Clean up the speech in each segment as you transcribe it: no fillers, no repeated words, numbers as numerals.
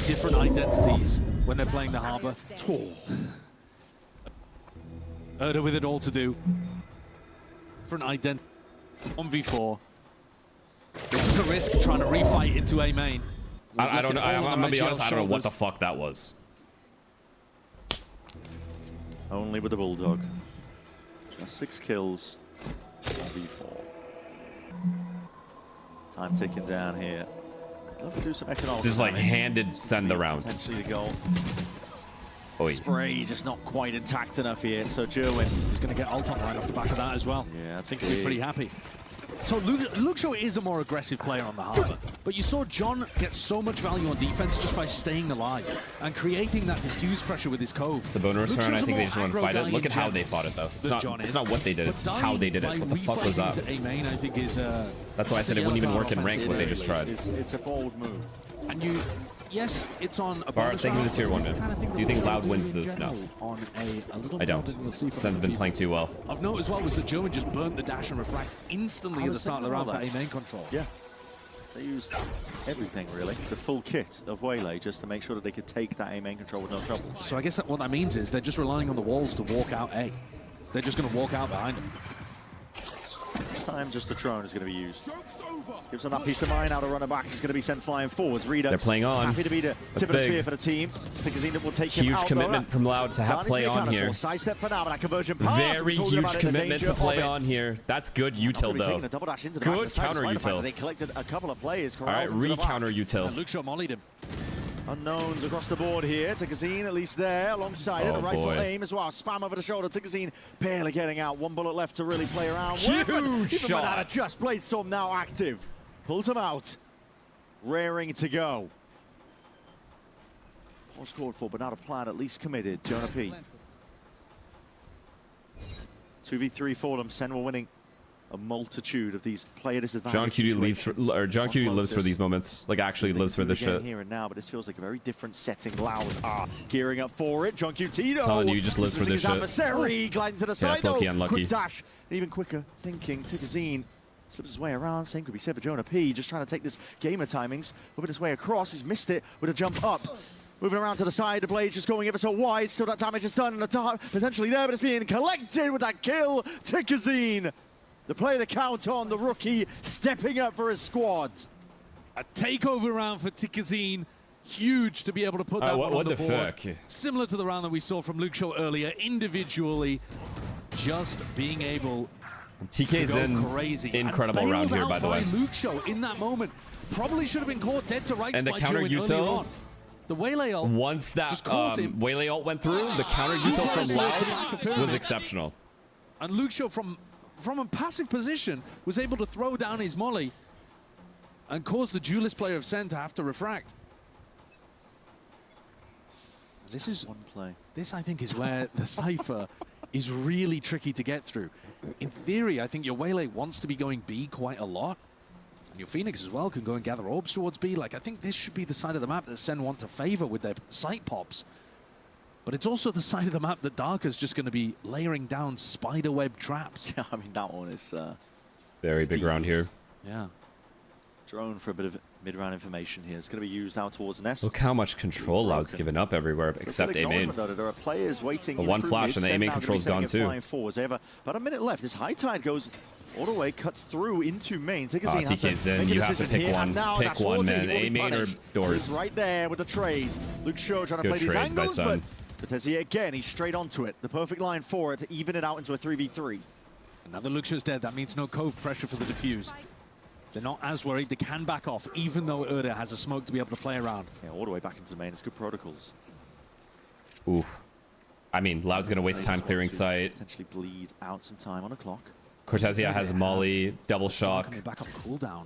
different identities when they're playing the Harbor. Erda with it all to do. Different identity. 1v4. They took a risk trying to refight into A main. I don't know. I'm gonna be honest. I don't know what the fuck that was. Only with the Bulldog. Just 6 kills. 1v4. Time ticking down here. I'd love to do some economic. This is like handed send around. Potentially the goal. Oy. Spray just not quite intact enough here. So Jerwin is going to get ult on right off the back of that as well. Yeah, I think he'll be pretty happy. So Luxo is a more aggressive player on the Harbor, but you saw John get so much value on defense just by staying alive and creating that diffuse pressure with his cove. It's a bonus turn. I think they just want to fight it. Look at how they fought it, though. It's not what they did. It's how they did it. What the fuck was that? A main, I think, is that's why I said it wouldn't even work in ranked what they just tried. It's a bold move. And yes, it's on a Bart, thank you for the tier 1, man. Do you think Loud wins this? No. I don't. Sen's been playing too well. I've noticed as well was that German just burnt the dash and refract instantly at the start of the round for A main control. Yeah. They used everything, really. The full kit of Waylay just to make sure that they could take that A main control with no trouble. So I guess what that means is they're just relying on the walls to walk out A. They're just going to walk out behind them. This time, just the drone is going to be used. Gives them that peace of mind. Out of runner back is going to be sent flying forwards. Redux. They're playing on. Happy to be the tip of the spear for the team. Stickerzine will take him out. Huge commitment from Loud to have play on here. Sidestep for now, but that conversion pass. Very huge commitment to play on here. That's good util though. Good counter util. They collected a couple of players. All right, re-counter util. And Luxo mollied him. Unknowns across the board here. Tickerzine at least there alongside it. A rifle aim as well. Spam over the shoulder. Tickerzine barely getting out. 1 bullet left to really play around. Huge shot. Just Bladestorm now active. Pulls him out. Raring to go. What's called for, but not a plan. At least committed. Jonah P. 2v3 for them. Senwa winning a multitude of these player disadvantages. John QD lives for these moments. Like actually lives for this shit. Here and now, but this feels like a very different setting. Loud are gearing up for it. John QT though. Telling you, he just lives for this shit. Adversary gliding to the side. That's lucky, unlucky. Quick dash, even quicker thinking. Tickerzine slips his way around. Same could be said for Jonah P. Just trying to take this gamer timings, moving his way across. He's missed it with a jump up. Moving around to the side, the blade just going ever so wide. Still that damage is done, and the dart potentially there, but it's being collected with that kill. Tickerzine. The player to count on, the rookie stepping up for his squad. A takeover round for Tickerzine. Huge to be able to put that one on the board. Fuck? Similar to the round that we saw from Luxo earlier, individually, just being able TK's in crazy. Incredible round here, by the way. Luxo in that moment probably should have been caught dead to rights. And the counter util. The Waylay ult. Once that Waylay ult went through, the counter util from Loud was exceptional. And Luxo from a passive position was able to throw down his molly and cause the duelist player of Sen to have to refract. This is one play. This, I think, is where the Cypher is really tricky to get through. In theory, I think your Waylay wants to be going B quite a lot. And your Phoenix as well can go and gather orbs towards B. Like, I think this should be the side of the map that Sen want to favor with their sight pops. But it's also the side of the map that Darker's just going to be layering down spiderweb traps. Yeah, I mean, that one is... very big round here. Yeah. Drone for a bit of mid-round information here. It's going to be used out towards Nest. Look how much control Loud's given up everywhere except A main. There are players waiting. The one flash and the A main control's gone too. They have about a minute left. This high tide goes all the way, cuts through into main. TK's in. You have to pick one. Pick one, man. A main or doors. He's right there with the trade. Luke Shaw trying to play these angles, but Tezier again, he's straight onto it. The perfect line for it to even it out into a 3v3. Another Luxio's dead. That means no cove pressure for the defuse. They're not as worried. They can back off, even though Erda has a smoke to be able to play around. Yeah, all the way back into main. It's good protocols. Oof. I mean, Loud's going to waste time clearing sight. Potentially bleed out some time on the clock. Cortesia has Molly, double shock. Coming back up cooldown.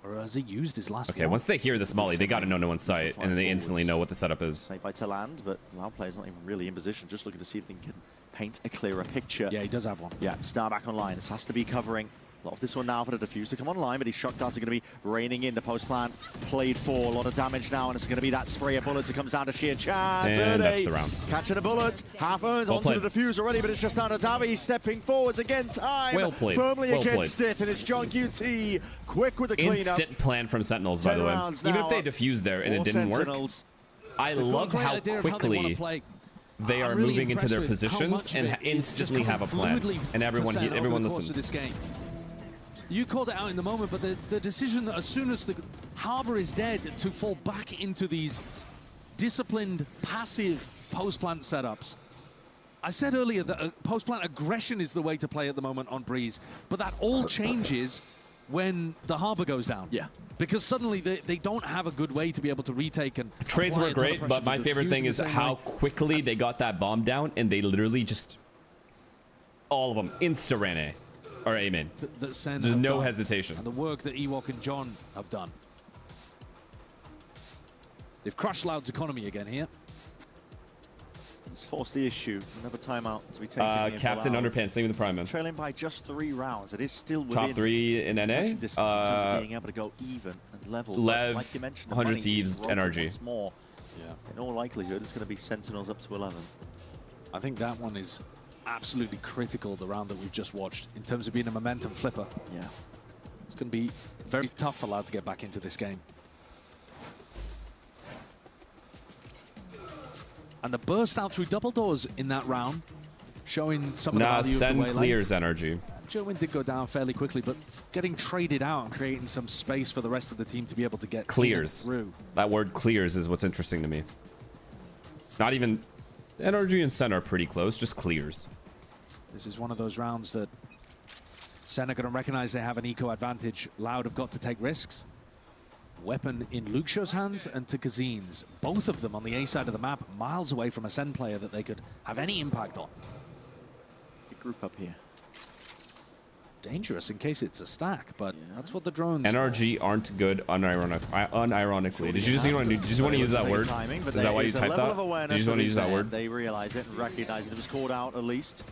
Or has he used his last Okay, once they hear this Molly, they got to know no one's sight, and then they instantly know what the setup is. Saved by Teland, but Loud player's not even really in position, just looking to see if they can paint a clearer picture. Yeah, he does have one. Yeah, Star back online. This has to be covering a lot of this one now for the defuse to come online, but his shock darts are going to be raining in. The post plan played for a lot of damage now, and it's going to be that spray of bullets. It comes down to sheer chance. And that's the round. Catching a bullet, half earned onto the defuse already, but it's just down to Davi stepping forwards again. Time well played. Firmly against it, and it's John QT quick with the cleanup. Instant plan from Sentinels, by the way. Even if they defused there and it didn't work, I love how quickly they are moving into their positions and instantly have a plan, and everyone listens. You called it out in the moment, but the decision that as soon as the Harbor is dead, to fall back into these disciplined, passive post-plant setups. I said earlier that post-plant aggression is the way to play at the moment on Breeze, but that all changes when the Harbor goes down. Yeah. Because suddenly they don't have a good way to be able to retake and... Trades were great, but my favorite thing is how quickly they got that bomb down, and they literally just... all of them insta-ran A. Or A main. There's no hesitation. And the work that Ewok and John have done. They've crushed Loud's economy again here. Let's force the issue. Another timeout to be taken. Captain Underpants, name of the Prime Man. Trailing by just 3 rounds. It is still within top 3 in NA. In terms of being able to go even and level. Lev, like you mentioned, 100 Thieves, NRG. More. Yeah. In all likelihood, it's going to be Sentinels up to 11. I think that one is absolutely critical, the round that we've just watched, in terms of being a momentum flipper. Yeah. It's going to be very tough for Loud to get back into this game. And the burst out through double doors in that round, showing some of the value of the Sen Waylay. clears energy. Gerwin did go down fairly quickly, but getting traded out and creating some space for the rest of the team to be able to get clears through. That word clears is what's interesting to me. Not even NRG and Sen are pretty close, just clears. This is one of those rounds that Sen are going to recognize they have an eco advantage. Loud have got to take risks. Weapon in Luxio's hands and to Kazin's. Both of them on the A side of the map, miles away from a Sen player that they could have any impact on. Big group up here. Dangerous in case it's a stack, but that's what the drones... NRG aren't good unironically. Did you just want to use that word? Is that why you typed that? Did you just want to use that word? They realize it and recognize it. It was called out at least.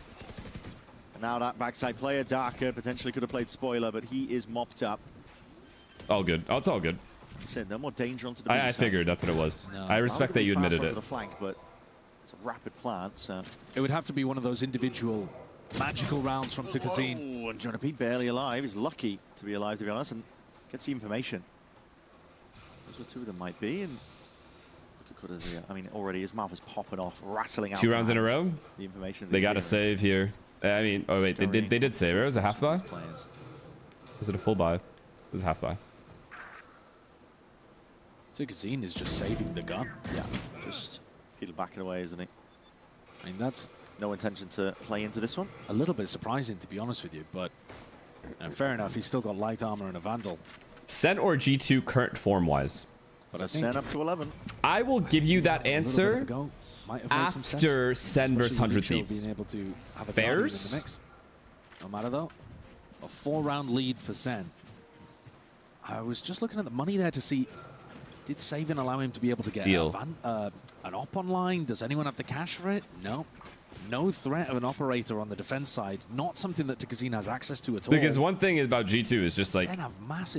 And now that backside player, Darker, potentially could have played spoiler, but he is mopped up. All good. Oh, it's all good. Said no more danger onto the I figured that's what it was. No. I respect that you admitted it. The flank, but it's a rapid plant, so. It would have to be one of those individual magical rounds from Tukazine. Oh, and Jonah Pete barely alive. He's lucky to be alive, to be honest, and gets the information. Those are 2 of them might be, and look at Kudazi. I mean, already his mouth is popping off, rattling out. 2 rounds in a row. The information. They got to save here. I mean, oh wait, they did save. It was a half buy. Was it a full buy? It was a half buy. Tukazine is just saving the gun. Yeah, just keep backing away, isn't he? I mean, that's no intention to play into this one. A little bit surprising, to be honest with you, but fair enough. He's still got light armor and a Vandal. Sen or G2 current form-wise? But I Sen up to 11. I will give you that answer after Sen versus 100 Thieves. Being able to have a Bears? in the mix. No matter though, a 4-round lead for Sen. I was just looking at the money there to see, did Savin allow him to be able to get an op online? Does anyone have the cash for it? No. No threat of an operator on the defense side. Not something that Tukazine has access to at all. Because one thing about G2 is just like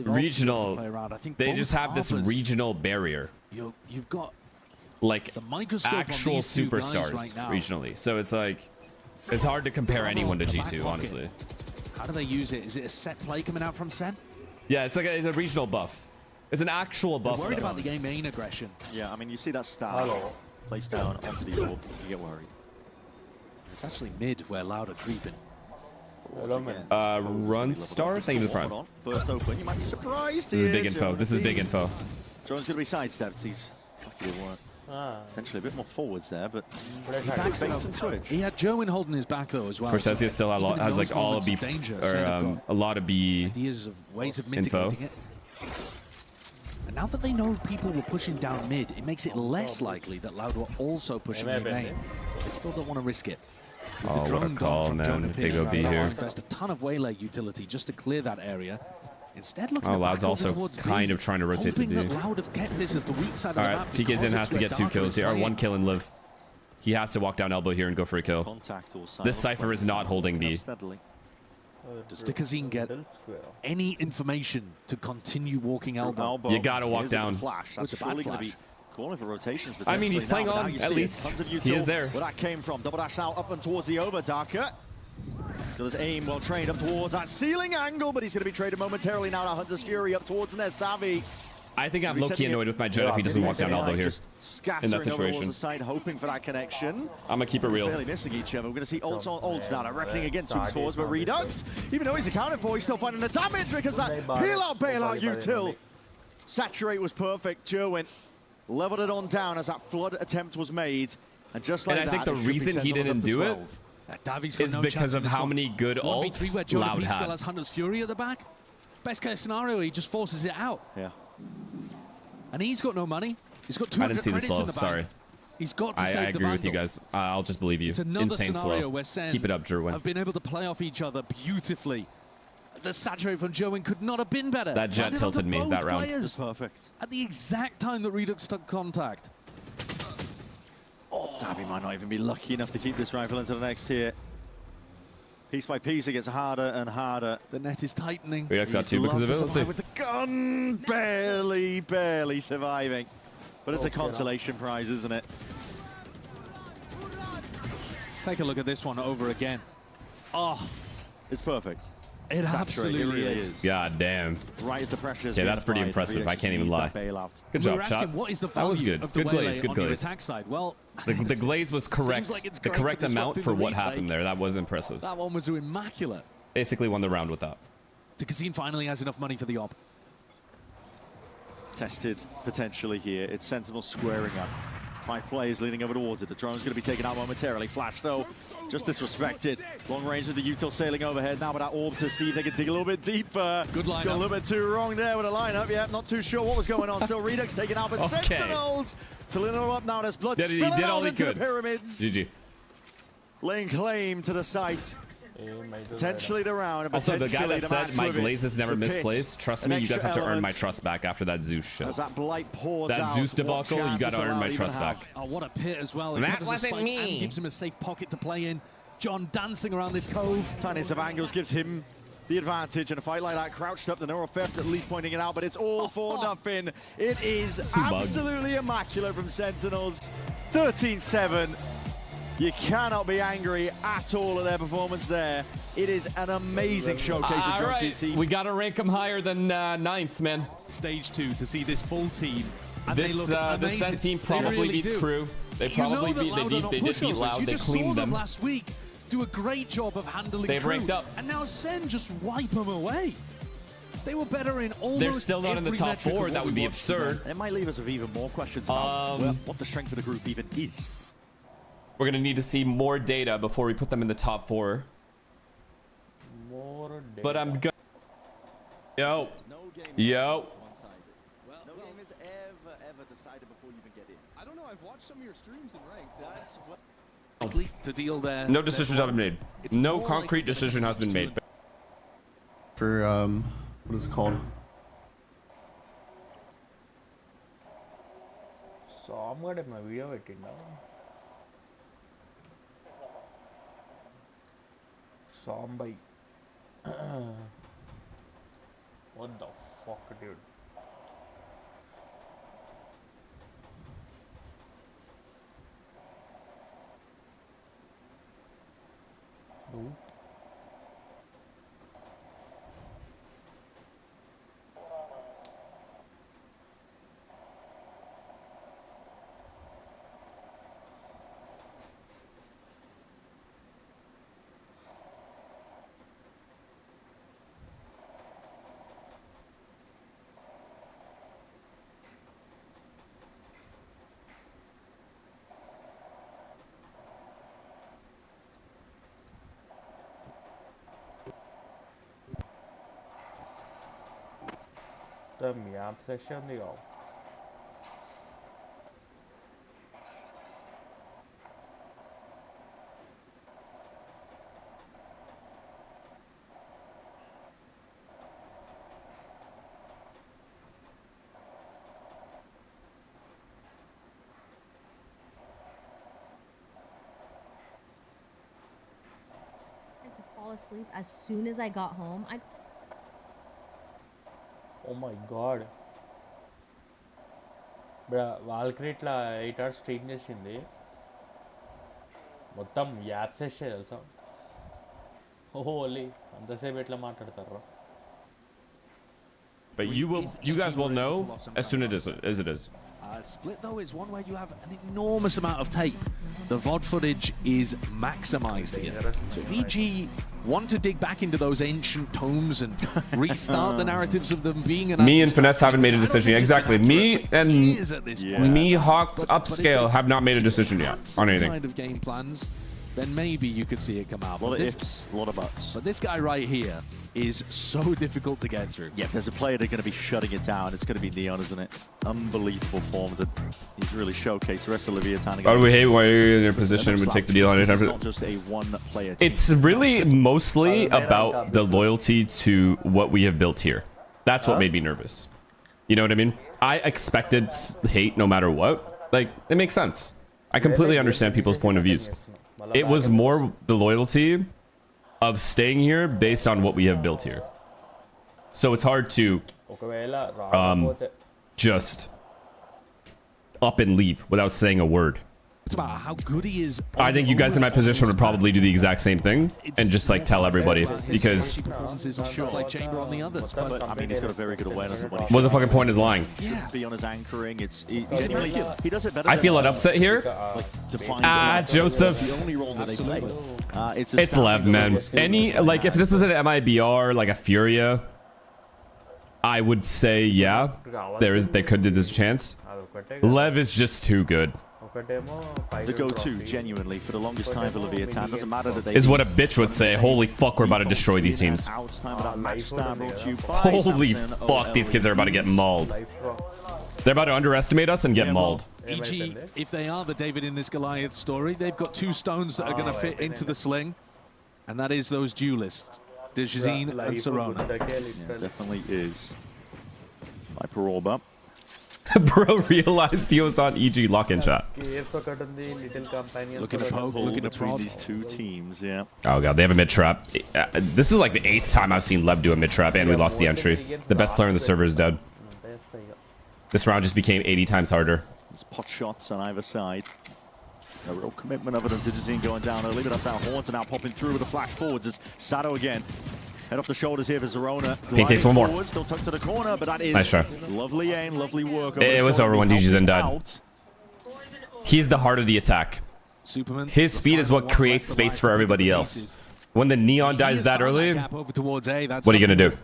regional. I think they just have this regional barrier. You've got like the microscope actual on these superstars right now. Regionally. So it's like, it's hard to compare anyone to G2, honestly. How do they use it? Is it a set play coming out from Sen? Yeah, it's like it's a regional buff. It's an actual buff. I'm worried about the game main aggression. Yeah, I mean, you see that star placed down onto the orb, you get worried. It's actually mid where Loud are creeping. Run star? Thank you for the prime. Burst open, you might be surprised. This is big info. This is big info. Drone's going to be sidestepped. He's lucky to work. Potentially a bit more forwards there, but he backs it up and switch. He had Gerwin holding his back though as well. Corsasia still has like all of B, or a lot of B ideas of ways of mitigating it. And now that they know people were pushing down mid, it makes it less likely that Loud were also pushing A main. They still don't want to risk it. Oh, what a call, man. If they go B here. Invest a ton of Waylay utility just to clear that area. Instead, looking Loud's also kind of trying to rotate to D. Loud have kept this as the weak side of the map. TKZin has to get 2 kills here, or 1 kill and live. He has to walk down elbow here and go for a kill. This Cypher is not holding B. Does Tukazine get any information to continue walking elbow? You gotta walk down. That's surely going to be calling for rotations. I mean, he's playing on, at least. He is there. Where that came from. Double dash now up and towards the over, Darker. Got his aim well trained up towards that ceiling angle, but he's going to be traded momentarily now. Hunter's Fury up towards Nestavi. I think I'm low-key annoyed with my Jet if he doesn't walk down elbow here in that situation. Side, hoping for that connection. I'm gonna keep it real. Barely missing each other. We're gonna see ults on ults now. Reckoning against swings forwards, but Redux, even though he's accounted for, he's still finding the damage because that peel-out bailout util. Saturate was perfect. Jerwin leveled it on down as that flood attempt was made. And just like that, I think the reason he didn't do it is because of how many good ults Loud had. Still has Hunter's Fury at the back. Best case scenario, he just forces it out. Yeah. And he's got no money. He's got 200 credits in the bank. Sorry. He's got to save the I agree with you guys. I'll just believe you. It's another Insane scenario slow. Where Sen Keep it up, Jerwin. have been able to play off each other beautifully. The Saturate from Jerwin could not have been better. That Jet tilted me that round. Perfect. At the exact time that Redux took contact. Davy might not even be lucky enough to keep this rifle into the next tier. Piece by piece, it gets harder and harder. The net is tightening. Redux got 2 because of it. Let's see. With the gun, barely surviving. But it's a consolation prize, isn't it? Take a look at this one over again. Oh, it's perfect. It absolutely really is. God damn. Right as the pressure is Yeah, that's pretty impressive. I can't even lie. Good job, Chop. What is the that was good. Good glaze. Good glaze. Attack side? Well, the glaze was correct. Like the correct amount for what happened there. That was impressive. That one was immaculate. Basically won the round with that. Casino finally has enough money for the op. Tested potentially here. It's Sentinel squaring up. 5 players leaning over towards it. The drone's going to be taken out momentarily. Flash, though, just disrespected. Long range with the util sailing overhead. Now with that orb to see if they can dig a little bit deeper. Good lineup. It's got a little bit too wrong there with the lineup. Yeah, not too sure what was going on. Still Redux taken out, but Sentinels filling it all up now. There's blood spilling out into the pyramids. GG. Laying claim to the site. Potentially the round. Also, the guy that said my glazes never misplaced, trust me, you guys have to earn my trust back after that Zeus shit. As that blight pours that Zeus debacle, you got to earn my trust back. Oh, what a pit as well. That wasn't me. And gives him a safe pocket to play in. John dancing around this cove. Tiniest of angles gives him the advantage in a fight like that. Crouched up, the neural theft at least pointing it out, but it's all for nothing. It is absolutely immaculate from Sentinels. 13-7. You cannot be angry at all at their performance there. It is an amazing showcase of Drunk GT. We got to rank them higher than 9th, man. Stage 2 to see this full team. And this Sen team probably beats Crew. They probably they did beat Loud. They cleaned them last week. Do a great job of handling They've Crew. ranked up. And now Sen just wipe them away. They were better in almost They're still not in the top 4. That would be absurd. It might leave us with even more questions about what the strength of the group even is. We're going to need to see more data before we put them in the top 4. More data. But I'm good. Yo. No game Yo. No game is ever decided before you even get in. I don't know. I've watched some of your streams and ranked. That's what to deal there. No decisions have been made. No concrete decision has been made. For, what is it called? So I'm gonna my video waiting now. Zombie. What the fuck, dude? Nope. The map session they go. To fall asleep as soon as I got home. Oh my god. Valkyrie ఇట్లా 8 hours stream చేసింది మొత్తం apps వేసే తెలుసా ఓహో ఓలీ అంతసేపు ఎట్లా మాట్లాడతారు But you guys will know as soon as it is. Split, though, is one where you have an enormous amount of tape. The VOD footage is maximized here. So if EG want to dig back into those ancient tomes and restart the narratives of them being an Me and Finesse haven't made a decision yet. Exactly. Me and me, Hawk, Upscale have not made a decision yet on anything. Kind of game plans, then maybe you could see it come out. A lot of ifs, a lot of buts. But this guy right here is so difficult to get through. Yeah, if there's a player that's going to be shutting it down, it's going to be Neon, isn't it? Unbelievable form that he's really showcased. The rest of Leviathan. Oh, we hate why you're in your position would take the deal on it. It's not just a one-player team. It's really mostly about the loyalty to what we have built here. That's what made me nervous. You know what I mean? I expected hate no matter what. Like, it makes sense. I completely understand people's point of views. It was more the loyalty of staying here based on what we have built here. So it's hard to just up and leave without saying a word. It's about how good he is. I think you guys in my position would probably do the exact same thing and just like tell everybody, because I mean, he's got a very good awareness of what what's the fucking point is lying? Yeah. Be on his anchoring. He does it better. I feel an upset here. Joseph. The only role that they play. It's Lev, man. Any, like, if this is an MIBR, like a Furia, I would say, yeah, there's a chance. Lev is just too good. The go-to, genuinely, for the longest time for Leviathan. Doesn't matter that they is what a bitch would say. Holy fuck, we're about to destroy these teams. Holy fuck, these kids are about to get mauled. They're about to underestimate us and get mauled. EG, if they are the David in this Goliath story, they've got two stones that are going to fit into the sling, and that is those duelists, Dejazine and Serona. Yeah, definitely is. Viper orb up. Bro realized he was on EG lock-in chat. Looking to poke, looking to between these two teams, yeah. Oh god, they have a mid-trap. This is like the 8th time I've seen Lev do a mid-trap, and we lost the entry. The best player on the server is dead. This round just became 80 times harder. There's pot shots on either side. No real commitment other than Dejazine going down early, but that's how Haunter now popping through with a flash forwards as Sato again. Head off the shoulders here for Zerona. Pink takes one more. Forward, still tucked to the corner, but that is nice try. Lovely aim, lovely work. It was over when DGZN died. He's the heart of the attack. Superman, his speed is what creates space for everybody else. When the Neon dies that early, what are you going to do?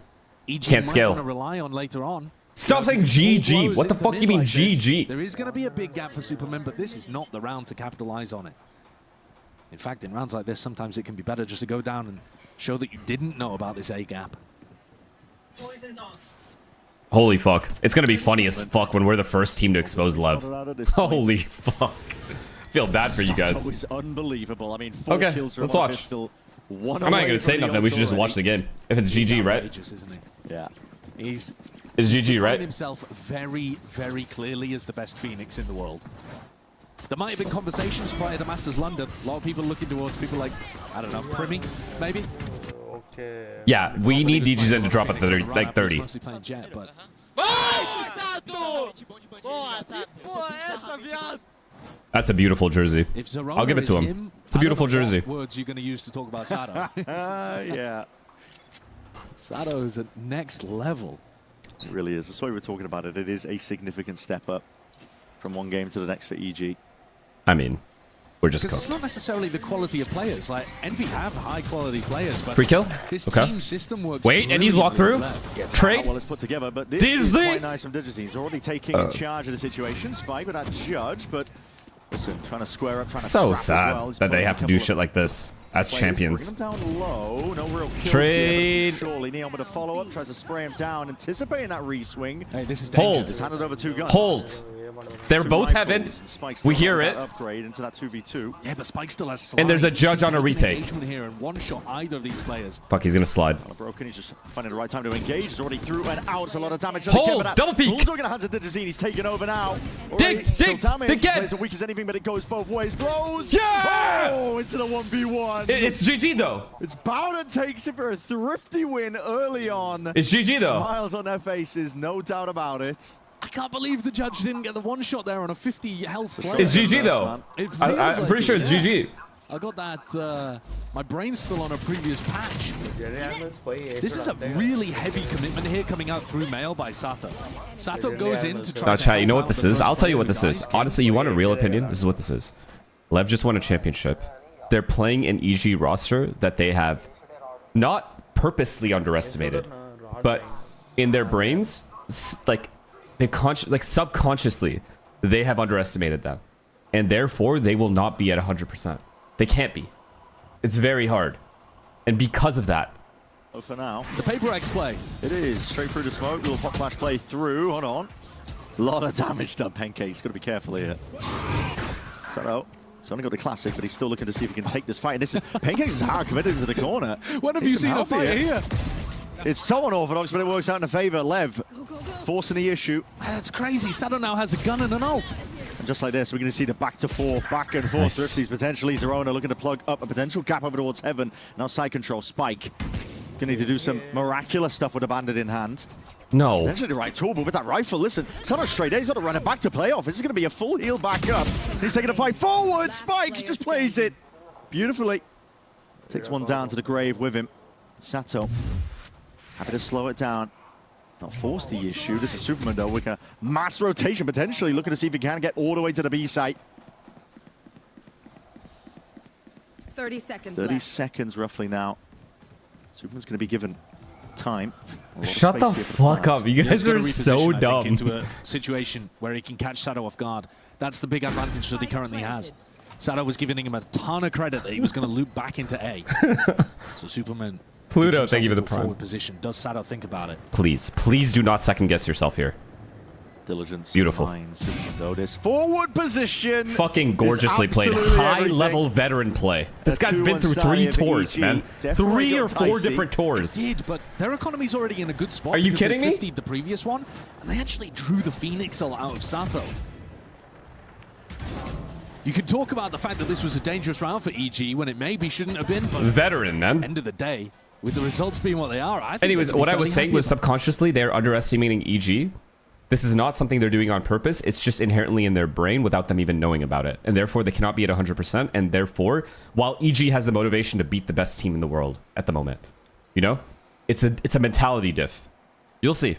Can't scale. Rely on later on. Stop saying GG. What the fuck do you mean GG? There is going to be a big gap for Superman, but this is not the round to capitalize on it. In fact, in rounds like this, sometimes it can be better just to go down and show that you didn't know about this A gap. Holy fuck. It's going to be funny as fuck when we're the first team to expose Lev. Holy fuck. I feel bad for you guys. It's unbelievable. I mean, okay, let's watch. I'm not going to say nothing. We should just watch the game. If it's GG, right? Yeah. Is GG, right? Himself very, very clearly as the best Phoenix in the world. There might have been conversations prior to Masters London. A lot of people looking towards people like, I don't know, Primi, maybe? Yeah, we need DGZN to drop at 30, like 30. Jet, but... That's a beautiful jersey. I'll give it to him. It's a beautiful jersey. Words you're going to use to talk about Sato. Yeah. Sato's at next level. It really is. That's why we're talking about it. It is a significant step up from one game to the next for EG. I mean, we're just cooked. It's not necessarily the quality of players. Like, Envy have high-quality players, but free kill? This okay. Team system works. Wait, and he's walked through? Trade? Well, it's put together, but this is quite nice from Dejazine. He's already taking charge of the situation. Spike with that judge, but listen, trying to square up, trying to so sad that they have to do shit like this as champions. Down low, no real trade. Surely Neon with a follow-up, tries to spray him down, anticipating that re-swing. Hey, this is hold. Just handed over 2 guns. Hold. They're both heaven. We hear it. Upgrade into that 2v2. Yeah, but Spike still has and there's a judge on a retake. Here and one shot either of these players. Fuck, he's gonna slide. Broken. He's just finding the right time to engage. He's already through and out. It's a lot of damage. Hold. Double peek. Bulldog in the hands of Dejazine. He's taken over now. Dig. Again. Plays as weak as anything, but it goes both ways. Blows. Yeah. Oh, into the 1v1. It's GG though. It's Bowden takes it for a thrifty win early on. It's GG though. Smiles on their faces, no doubt about it. I can't believe the judge didn't get the one shot there on a 50 health player. It's GG though. I'm pretty sure it's GG. I got that. My brain's still on a previous patch. This is a really heavy commitment here coming out through mail by Sato. Sato goes in to try. Now, to chat, you know help what this out the is? first I'll tell you player what who this is. dies. Honestly, you want a real opinion? This is what this is. Lev just won a championship. They're playing an EG roster that they have not purposely underestimated, but in their brains, like subconsciously, they have underestimated them, and therefore they will not be at 100%. They can't be. It's very hard, and because of that. Oh, for now, The Paper X play. it is straight through the smoke. Little pop flash play through. Hold on. A lot of damage done. Pancake's got to be careful here. Sato. He's only got the classic, but he's still looking to see if he can take this fight. And this is Pancake's hard committed into the corner. When have Needs you some seen a help fight here? It's so unorthodox, but it works out in the favor. Lev forcing the issue. That's crazy. Sato now has a gun and an ult. And just like this, we're going to see the back and forth Nice. Thrifties potentially. Zerona looking to plug up a potential gap over towards Heaven. Now side control, Spike. Going to need to do some miraculous stuff with a bandit in hand. No. Potentially the right tool, but with that rifle, listen, Sato straight A, he's got to run it back to playoff. This is going to be a full heal back up. He's taking a fight forward. Spike just plays it beautifully. Takes one down to the grave with him. Sato happy to slow it down. Not force the issue. This is Superman though with a mass rotation potentially, looking to see if he can get all the way to the B site. 30 seconds 30 left. seconds roughly now. Superman's going to be given time. A lot of Shut the space here for the fuck fans. up. You Yeah, he's guys gotta are reposition, so I think, dumb. into a situation where he can catch Sato off guard. That's the big advantage that he currently has. Sato was giving him a ton of credit that he was going to loop back into A. So Superman. Pluto, keeps thank you for the himself in a prime. forward position. Does Sato think about it? Please do not second guess yourself here. Diligence. Beautiful. Minds, Superman though. This forward position. Fucking gorgeously played. absolutely High everything. level veteran play. This A guy's been 2-1 through start 3 here for tours, EG. man. Definitely 3 or got 4 dicey. different tours. Did, but their economy's already in a good spot. Are you because kidding they me? 50'd the previous one, and they actually drew the Phoenix out of Sato. You can talk about the fact that this was a dangerous round for EG when it maybe shouldn't have been, but Veteran, man. end of the day, with the results being what they are, I think Anyways, they can be what I fairly was saying happy was about it. subconsciously they're underestimating EG. This is not something they're doing on purpose. It's just inherently in their brain without them even knowing about it. And therefore, they cannot be at 100%. And therefore, while EG has the motivation to beat the best team in the world at the moment, you know, it's a mentality diff. You'll see.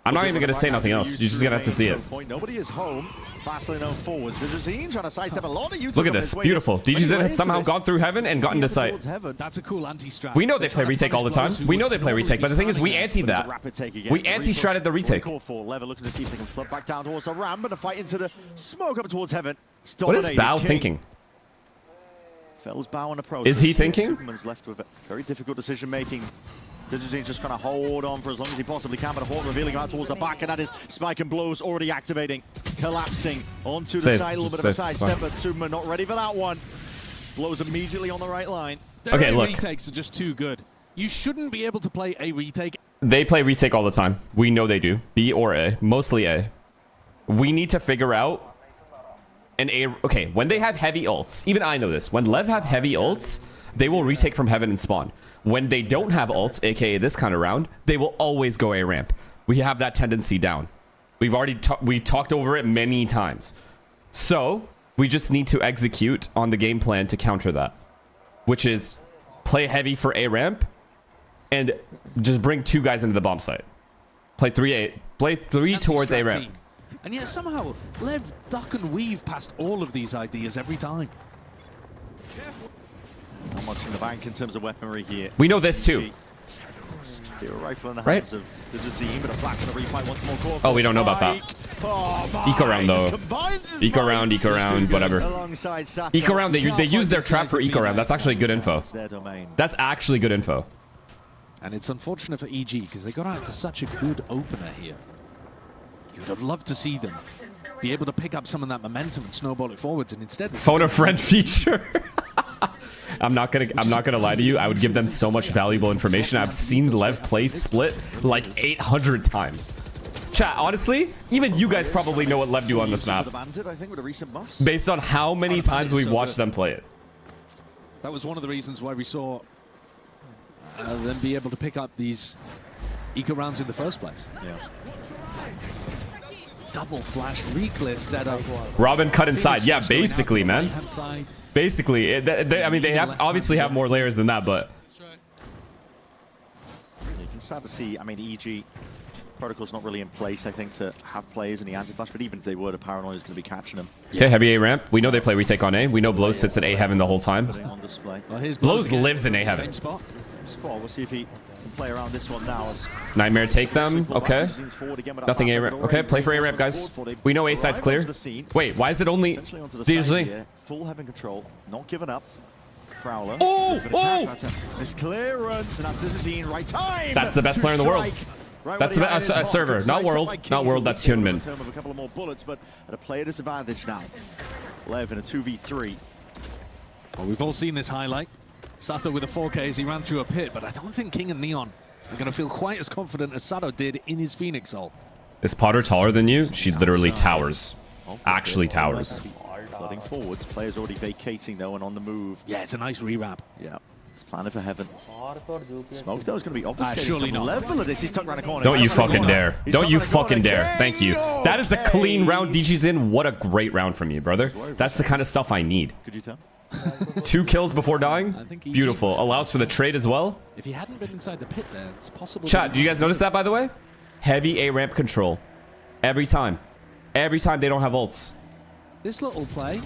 I'm not even going to say nothing else. You're just going to have to see it. Point. Nobody is home. Fastly known forwards. Vizrazine trying to sidestep a lot of YouTube. Look at this. Beautiful. DGZ has somehow gone through heaven and gotten to sight. That's a cool anti-strat. We know they play retake all the time. We know they play retake, but the thing is, we antied that. We anti-stratted the retake. Lever looking to see if they can flood back down towards the ramp, and a fight into the smoke up towards heaven. What is Bao thinking? Fells Bao on approach. Is he thinking? Superman's left with a very difficult decision making. Digizine just trying to hold on for as long as he possibly can, but a Hawk revealing out towards the back, and that is Spike and Blows already activating, collapsing onto the Save. side, a little bit Just of a save. side Fine. step, but Superman not ready for that one. Blows immediately on the right line. Their Okay, A look. retakes are just too good. You shouldn't be able to play a retake. They play retake all the time. We know they do. B or A. Mostly A. We need to figure out an A. Okay, when they have heavy ults, even I know this. When Lev have heavy ults, they will retake from heaven and spawn. When they don't have ults, aka this kind of round, they will always go A ramp. We have that tendency down. We've already we talked over it many times. So we just need to execute on the game plan to counter that, which is play heavy for A ramp and just bring 2 guys into the bomb site. Play 3 towards A Anti-strat ramp. team. And yet somehow, Lev duck and weave past all of these ideas every time. Not much in the bank in terms of weaponry here. We know this too. Hero rifle in the Right. hands of the Digizine, but a flash and a refight once more. Core Oh, we don't know about that. Spike. Oh, my. Eco round, though. Just combines his Eco round, minds. eco round, whatever. Alongside Sato. Eco round, they use their trap for eco round. That's actually good info. It's their domain. That's actually good info. And it's unfortunate for EG because they got out to such a good opener here. You would have loved to see them be able to pick up some of that momentum and snowball it forwards, and instead Phone a friend feature. I'm not gonna lie to you. I would give them so much valuable information. I've seen Lev play split like 800 times. Chat, honestly, even you guys probably know what Lev do on this map The Bandit, I think, with the recent buffs. based on how many times we've watched them play it. that was one of the reasons why we saw them be able to pick up these eco rounds in the first place. Yeah. double flash reclear setup. Robin cut inside. Phoenix Yeah, Flash going out to basically, the man. right-hand side. Basically, I mean, they have obviously have more layers than that, but You can start to see, I mean, EG protocol's not really in place, I think, to have players in the anti-flash, but even if they were, the Paranoia is going to be catching them. okay, heavy A ramp. We know they play retake on A. We know Blows sits in A heaven the whole time. Putting on display. Well, here's Blows again. lives in A Same heaven. spot. Spot. We'll see if he can play around this one now. As Nightmare take them. Okay. Nothing A ramp. Okay, play for A ramp, guys. We know A side's clear. Wait, why is it only DG? Full heaven control, not giving up. Prowler. Oh, oh! This clearance, and that's Dizzy right time. That's the best player in the world. Right, That's the what he had in his server, pocket. not Slice world, up by not world. Kingsley. That's Hyunmin. Return with a couple of more bullets, but at a player disadvantage now. Lev in a 2v3. Well, we've all seen this highlight. Sato with a 4K as he ran through a pit, but I don't think King and Neon are going to feel quite as confident as Sato did in his Phoenix ult. Is Potter taller than you? She literally towers. Actually towers. Flooding forwards. Players already vacating though and on the move. Yeah, it's a nice rewrap. Yeah. It's planning for heaven. Smoke though is going to be obfuscating surely some not. level of this. He's tucked around the corner. Don't you He's tucked fucking around the dare. corner. He's Don't tucked you around the corner. fucking dare. Thank you. That is a clean round. DG's in. What a great round from you, brother. That's the kind of stuff I need. Could you tell? 2 kills before dying. I think EG Beautiful. Allows for the trade as well. If he hadn't been inside the pit there, it's possible. Chat, did you guys notice that, by the way? Heavy A ramp control. Every time. Every time they don't have ults. This little play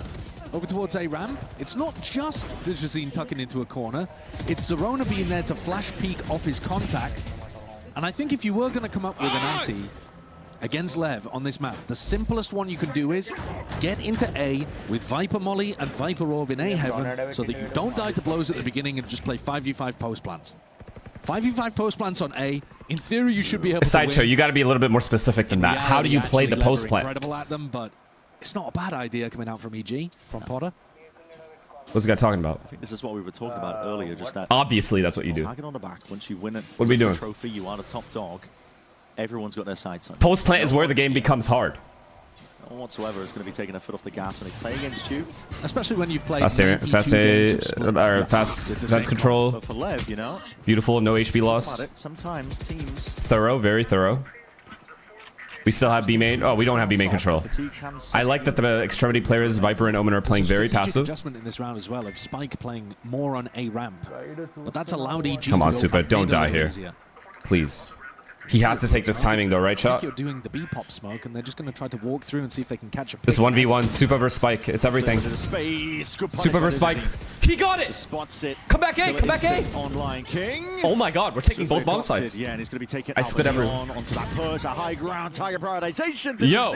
over towards A ramp, it's not just Digizine tucking into a corner, it's Zerona being there to flash peek off his contact. And I think if you were going to come up with an anti against Lev on this map, the simplest one you can do is get into A with Viper Molly and Viper Orb in A heaven so that you don't die to blows at the beginning and just play 5v5 post plants. 5v5 post plants on A, in theory you should be able to Sideshow, win. you got to be a little bit more specific than that. How do you play the Actually, post Lev are plant? incredible at them, but it's not a bad idea coming out from EG, from Potter. What's the guy talking about? I think this is what we were talking about earlier. Just that. Obviously, that's what you do. Target on the back. Once you win it, What are we doing? trophy, you are the top dog. Everyone's got their sights on. Post plant is where the game becomes hard. No one whatsoever is going to be taking a foot off the gas when they play against you. Especially when you've played Fast A, 92 fast games A, of split. or fast With the defense same control. But for Lev, you know, Beautiful, no HP loss. about it, sometimes teams. Thorough, very thorough. We still have B main. Oh, we don't have B main control. Fatigue can I like that the extremity players, Viper and Omen, are playing very Strategic passive. adjustment in this round as well of Spike playing more on A ramp, but that's allowed EG. Come on, to go Super, back don't mid a die little here. easier. Please. He has to take this timing though, right, I think chat? you're doing the B pop smoke, and they're just going to try to walk through and see if they can catch a. This pick. 1v1, Super versus Spike. It's everything. Space. Good punish Super by versus Spike. Disney. He got it! Spots it. Come back A, come back A! Online King. Oh my god, we're taking both bomb sites. Yeah, and he's going to be taking I spit everyone. onto that push, a high ground target prioritization. Yo.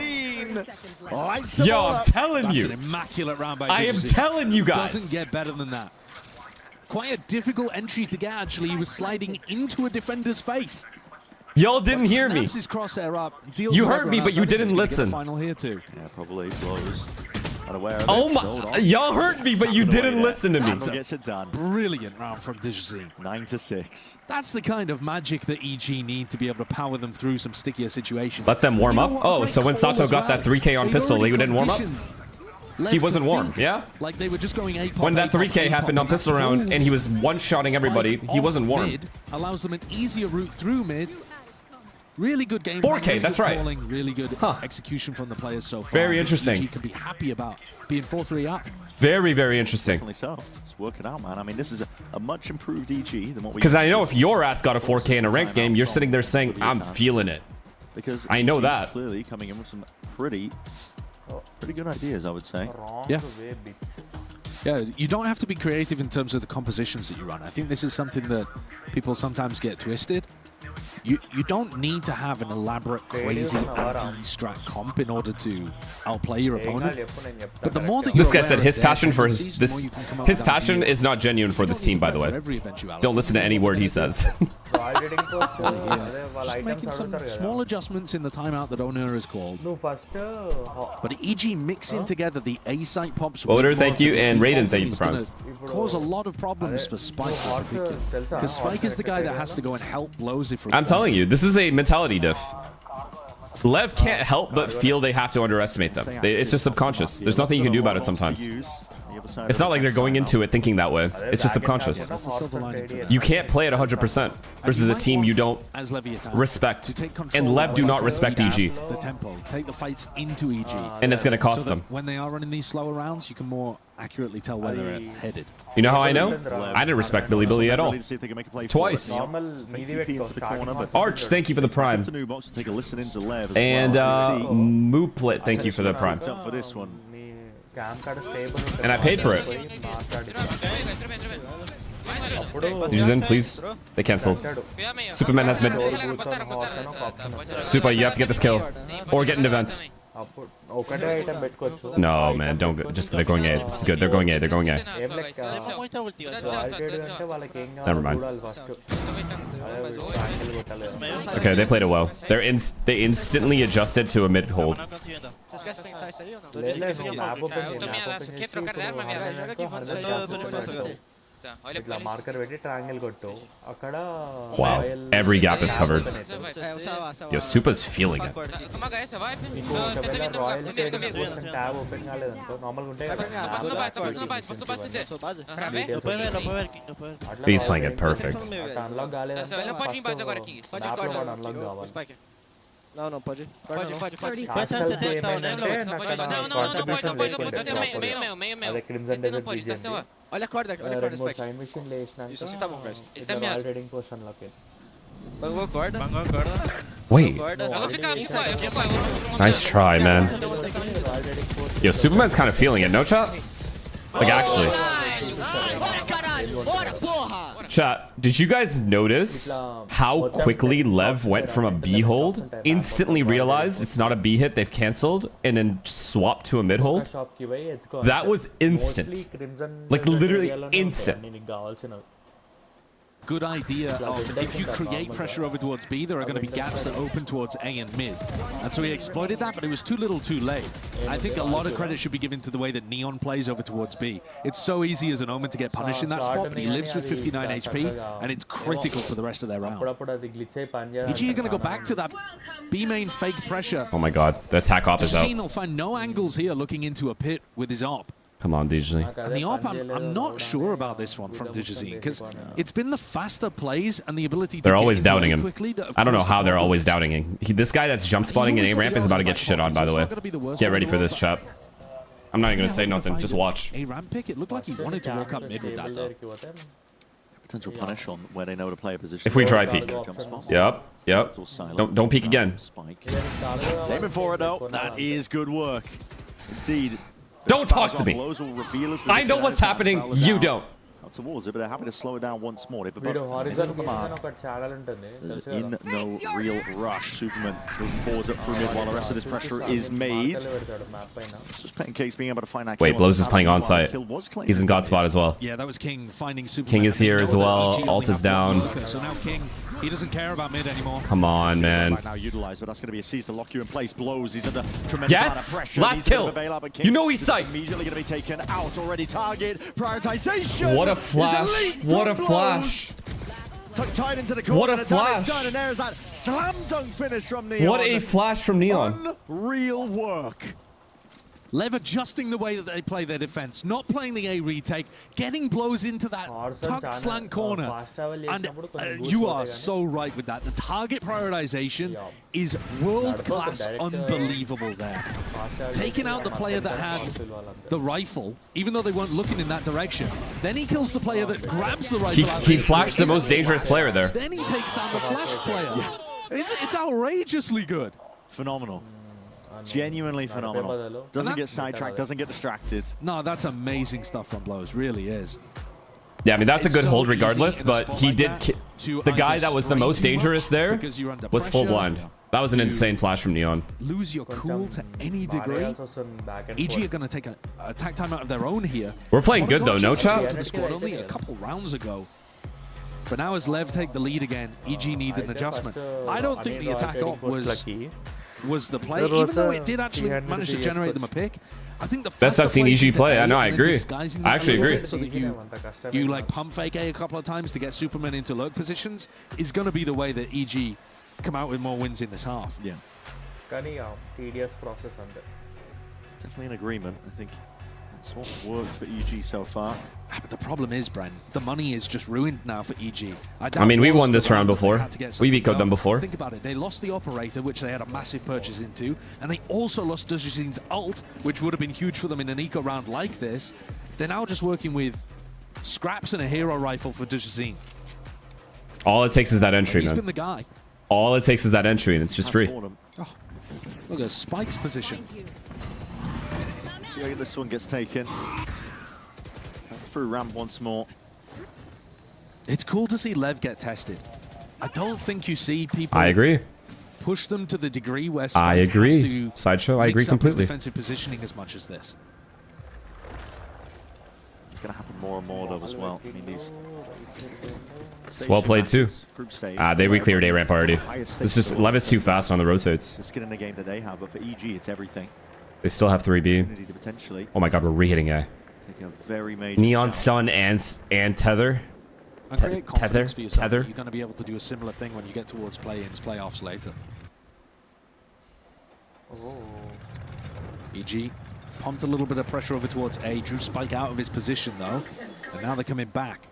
Lights them Yo, all I'm up. telling That's you. an immaculate round by I am Digizine. telling you guys. Doesn't get better than that. Quite a difficult entry to get. Actually, he was sliding into a defender's face. Y'all didn't hear me. Snaps his crosshair up, deals You with heard me, everyone but else. you I think didn't he's gonna get a listen. Final here too. Yeah, probably blows. Unaware of Oh it. Sold my, on. y'all heard me, but you Tapping away didn't there. listen to me. Handle gets it done. Brilliant round from Digizine. 9-6. That's the kind of magic that EG need to be able to power them through some stickier situations. Let them warm You know up. what? A Oh, great so when call Sato as got well. that 3K on They'd pistol, already he didn't warm up? conditioned Lev He to wasn't warm, think yeah? Like they were just going A pop. When that A pop, 3K A happened pop, on pistol and round that and he was one-shotting everybody, Spike he off wasn't warm. Mid allows them an easier route through mid. Really good game. 4K, really that's good right. Calling, really good Huh. execution from the players so far. Very I think interesting. EG can be happy about being 4-3 up. Very, very interesting. Definitely so. It's working out, man. I mean, this is a much improved EG than what we. Because I used know to if your ass got a 4K in a ranked game, you're sitting there saying, I'm feeling it. Because I know EG that. clearly coming in with some pretty good ideas, I would say. Yeah. Way, bitch. Yeah, you don't have to be creative in terms of the compositions that you run. I think this is something that people sometimes get twisted. You don't need to have an elaborate, crazy anti-strat comp in order to outplay your opponent. But the more that This you're guy said aware his of their passion for tendencies, the more you can come up his with passion ideas. is not genuine for this team, by the way. For every eventuality. Don't listen to any word he says. Just making some small adjustments in the timeout that Owner has called. No, first. But EG mixing together the A site pops. Voter, with thank more you, of the and Raiden, default thank you is for gonna promise. cause a lot of problems for Spike in particular. Because Spike is the guy that has to go and help blows if I'm telling you, this is a mentality diff. Lev can't help but feel they have to underestimate them. It's just subconscious. There's nothing you can do about it sometimes. It's not like they're going into it thinking that way. It's just subconscious. That's the silver lining for them. You can't play at 100% versus a team you don't As Leviathan, respect. to take control And Lev of do the not fight, respect speed EG. up the tempo, take the fights into EG. And it's going to cost so that them. when they are running these slower rounds, you can more accurately tell where they're headed. You know how I know? I didn't respect Billy Billy at all. Twice. Arch, thank you for the prime. And Mooplet, thank you for the prime. And I paid for it. Use in, please. They canceled. Superman has mid. Super, you have to get this kill. Or get into vents. No, man, don't go. Just, they're going A. This is good. They're going A. They're going A. Never mind. Okay, they played it well. They instantly adjusted to a mid hold. Wow, every gap is covered. Yo, Supa's feeling it. He's playing it perfect. Não, pode. Pode. Olha a corda, Spike. Isso assim tá bom, guys. Ele tá meado. Bangou a corda. Wait. Nice try, man. Yo, Superman's kind of feeling it, no chat? Like, actually. Chat, did you guys notice how quickly Lev went from a B hold, instantly realized it's not a B hit, they've cancelled, and then swapped to a mid hold? That was instant. Like, literally instant. Good idea of if you create pressure over towards B, there are going to be gaps that open towards A and mid. And so he exploited that, but it was too little too late. I think a lot of credit should be given to the way that Neon plays over towards B. It's so easy as an Omen to get punished in that spot, but he lives with 59 HP, and it's critical for the rest of their round. EG are going to go back to that B main fake pressure. Oh my god, the attack op is out. Will find no angles here looking into a pit with his op. Come on, DJ. And the op, I'm not sure about this one from Digizine, because it's been the faster plays and the ability to They're always doubting him. Quickly I don't know how they're always doubting him. This guy that's jump spotting in A-ramp is about to get shit on, by the way. Get ready for this, chap. I'm not even going to say nothing. Just watch. A-ramp pick, it looked like he wanted to walk up mid with that, though. Potential punish on where they know to play a position. If we try peek. Yep. Don't peek again. Aiming for it, though. That is good work. Indeed. Don't talk to me. I know what's happening. You don't. Towards it, but they're happy to slow it down once more. They've in no real rush. Superman moving forwards up through mid while the rest of this pressure is made. Just playing case being able to find that. Wait, Blows is playing on site. He's in God spot as well. Yeah, that was King finding Superman. King is here as well. Alt is down. So now King, he doesn't care about mid anymore. Come on, man. Now utilized, but that's going to be a seize to lock you in place. Blows. He's under tremendous amount of pressure. Last kill. You know he's sight. Immediately going to be taken out already. Target prioritization. What a flash. What a flash. Tied into the corner. What a flash. And there's that slam dunk finish from Neon. What a flash from Neon. Unreal work. Lev adjusting the way that they play their defense, not playing the A retake, getting Blows into that tucked slant corner. And you are so right with that. The target prioritization is world-class, unbelievable there. Taking out the player that had the rifle, even though they weren't looking in that direction. Then he kills the player that grabs the rifle. He flashed the most dangerous player there. Then he takes down the flash player. It's outrageously good. Phenomenal. Genuinely phenomenal. Doesn't get sidetracked, doesn't get distracted. No, that's amazing stuff from Blows, really is. Yeah, I mean, that's a good hold regardless, but he did... The guy that was the most dangerous there was full blind. That was an insane flash from Neon. Lose your cool to any degree. EG are going to take an attack time out of their own here. We're playing good though, no chat? To the squad only a couple rounds ago. But now as Lev take the lead again, EG needed an adjustment. I don't think the attack op was the play, even though it did actually manage to generate them a pick. I think the best I've seen EG play. I know, I agree. I actually agree. So that you like pump fake A couple of times to get Superman into lurk positions is going to be the way that EG come out with more wins in this half. Yeah. Tedious process. Definitely an agreement. I think It's what worked for EG so far. But the problem is, Bren, the money is just ruined now for EG. I mean, we've won this round before. We've ecoed them before. Think about it. They lost the operator, which they had a massive purchase into, and they also lost Dujazzin's ult, which would have been huge for them in an eco round like this. They're now just working with scraps and a hero rifle for Dujazzin. All it takes is that entry, man. He's been the guy. All it takes is that entry, and it's just free. Oh, look at Spike's position. See how this one gets taken. Through ramp once more. It's cool to see Lev get tested. I don't think you see people. I agree. Push them to the degree where Spike I agree. has to Sideshow, I agree mix up his completely. defensive positioning as much as this. It's going to happen more and more though as well. I mean, these. It's well played too. They re-cleared A ramp already. It's just Lev is too fast on the rotates. The skin in the game that they have, but for EG, it's everything. They still have 3B. Oh my god, we're re-hitting A. Taking a very major Neon step. Stun and Tether. And create confidence for yourself. Tether. You're going to be able to do a similar thing when you get towards play-ins, playoffs later. Oh. EG pumped a little bit of pressure over towards A. Drew Spike out of his position though, and now they're coming back.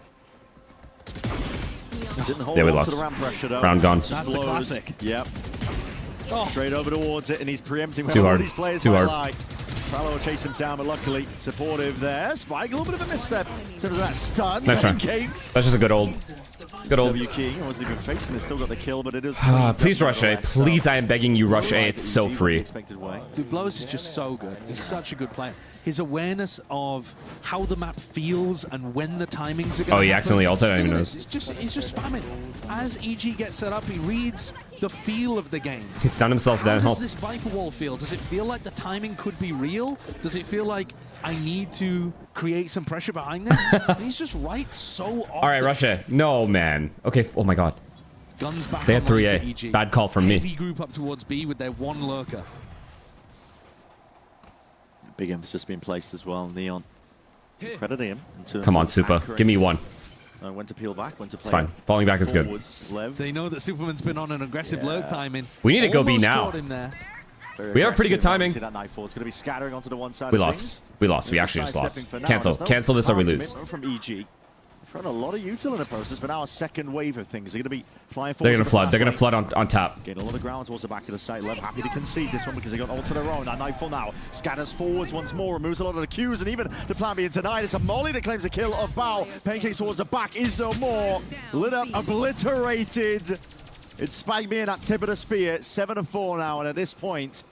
Didn't hold Yeah, we on lost. to the ramp pressure, though. Round gone. That's the classic. Yep. Straight over towards it, and he's preempting where Too all hard. these players Too might hard. lie. Prowler will chase him down, but luckily supportive there. Spike, a little bit of a misstep in terms of that stun. Nice try. Cakes. That's just a good old. W key. I wasn't even facing it. Still got the kill, but it is. Please rush A. Please, I am begging you, rush A. It's so free. Dude, Blows is just so good. He's such a good player. His awareness of how the map feels and when the timings are going to Oh, he accidentally ulted? I didn't even notice. notice. He's just spamming. As EG gets set up, he reads the feel of the game. He stunned himself How down. does this Viper wall feel? Does it feel like the timing could be real? Does it feel like I need to create some pressure behind this? And he's just right so often. All right, rush A. No, man. Okay. Oh my god. Guns back They had online 3A. for EG. Bad call from me. Heavy group up towards B with their one lurker. Big emphasis being placed as well. Neon crediting him. In terms Come on, of Super. accurate- Give me one. When to peel back, when to play. It's fine. Falling back is good. Forwards. Lev. They know that Superman's been on an aggressive lurk timing. We need to go B Almost now. caught him there. Very We have pretty good aggressive. timing. Obviously that Nightfall is going to be scattering onto the one side We of lost. things. We lost. We They're actually just sidestepping lost. for now. Cancel. There's no Cancel this or we power lose. commitment from EG. Thrown a lot of util in the process, but now a second wave of things. They're going to be flying forward. They're going to flood. They're going to flood on top. Getting a lot of ground towards the back of the site. Lev happy to concede this one because they got all to their own. That Nightfall now scatters forwards once more, removes a lot of the Qs, and even the plan being denied. It's a Molly that claims a kill of Bao. Pancakes towards the back is no more. Lit up, obliterated. It's Spike being at tip of the spear. 7-4 now, and at this point,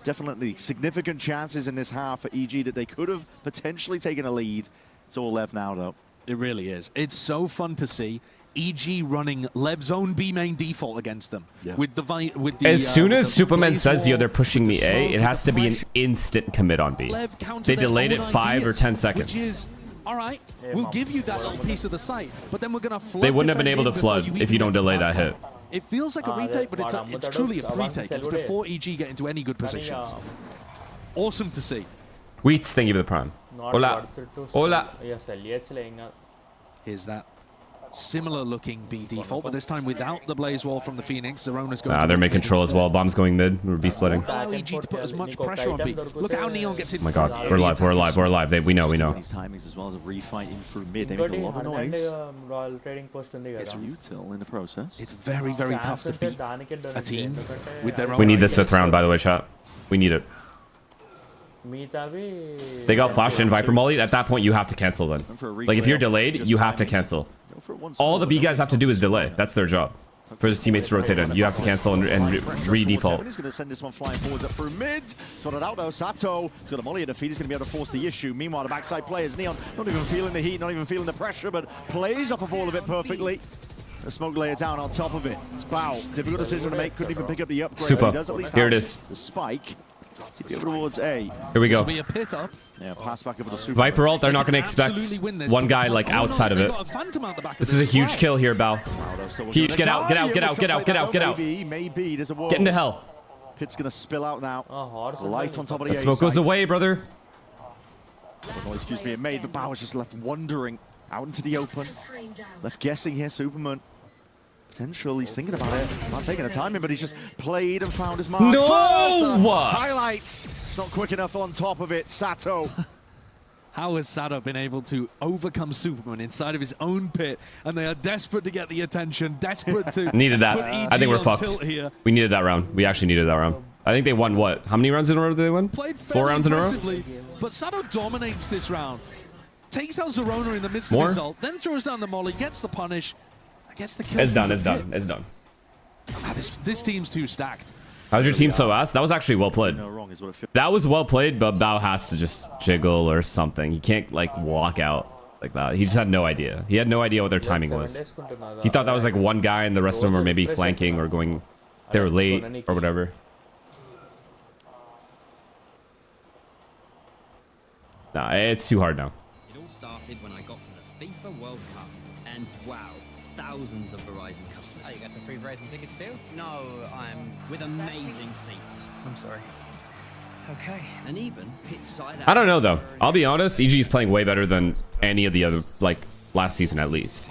definitely significant chances in this half for EG that they could have potentially taken a lead. It's all Lev now, though. It really is. It's so fun to see EG running Lev's own B main default against them. Yeah. With the As soon as the Superman blaze says, yo, wall, they're pushing with me the A, smoke, it has to with the be an pressure. instant commit on B. Lev countered They their delayed it own 5 or ideas, 10 seconds. Which is, all right, we'll give you that little piece of the site, but then we're going to flood. They wouldn't have been defend able to in before flood if even you don't get the delay that platform. hit. It feels like a retake, but it's truly a pre-take. It's before EG get into any good positions. Awesome to see. Wheats, thank you for the prime. Hola. Hola. Here's that similar looking B default, but this time without the blaze wall from the Phoenix. Zerona's going They're towards making mid control as instead. well. Bomb's going mid. We're B splitting. Allow EG to put as much pressure on B. Look at how Neon gets in Oh my front god. of We're the alive. We're alive. We're alive. We know. We know. These timings as well, the refight in through mid. They make a lot of noise. It's util in the process. It's very, very tough to beat a team with their own We need this ideas. fifth round, by the way, chat. We need it. They got flashed in Viper Molly. At that point, you have to cancel then. Like, if you're delayed, you have to cancel. All the B guys have to do is delay. That's their job. For his teammates to rotate in, you have to cancel and re-default. He's going to send this one flying forwards up through mid. Spotted out though. Sato. He's got a Molly at the feet. He's going to be able to force the issue. Meanwhile, the backside players, Neon, not even feeling the heat, not even feeling the pressure, but plays off of all of it perfectly. The smoke layer down on top of it. It's Bao. Difficult decision to make. Couldn't even pick up the upgrade. Super. He does at least Here have it is. The spike. TP over towards A. Here we This go. will be a pit up. Yeah, pass back over the Super. Viper ult, they're not going to expect Absolutely win this, one but guy the- like oh, no, outside of they it. got a Phantom out the back of This is a this. huge kill here, Bao. Huge, get out, get out, get out, Shots get out, like get that, out, get out. Maybe there's a wall. Get into hell. Pit's gonna spill out now. Light on top of the The A smoke goes site. away, brother. No excuse being made, but Bauer's just left wandering out into the open. Left guessing here, Superman. Potential, he's thinking about it. Not taking the timing, but he's just played and found his mark. No! First, highlights. It's not quick enough on top of it. Sato How has Sado been able to overcome Superman inside of his own pit? And they are desperate to get the attention, desperate to needed that. put EG I think we're on fucked. tilt here. We needed that round. We actually needed that round. I think they won what? How many rounds in a row did they win? Played 4 rounds in a row? impressively, but Sado dominates this round. Takes out Zerona in the midst More? of his ult, then throws down the molly, gets the punish, gets the kill. It's done. It's done. It's done. Ah, this team's too stacked. How's your team so ass? That was actually well played. No wrong is what it feels. That was well played, but Bao has to just jiggle or something. He can't like walk out like that. He just had no idea. He had no idea what their timing was. He thought that was like one guy and the rest of them were maybe flanking or going, they were late or whatever. Nah, it's too hard now. It all started when I got to the FIFA World Cup, and wow, thousands of Verizon customers. Oh, you got the free Verizon tickets too? No, I'm with amazing seats. I'm sorry. Okay. And even pitch side. I don't know though. I'll be honest, EG is playing way better than any of the other, like last season at least.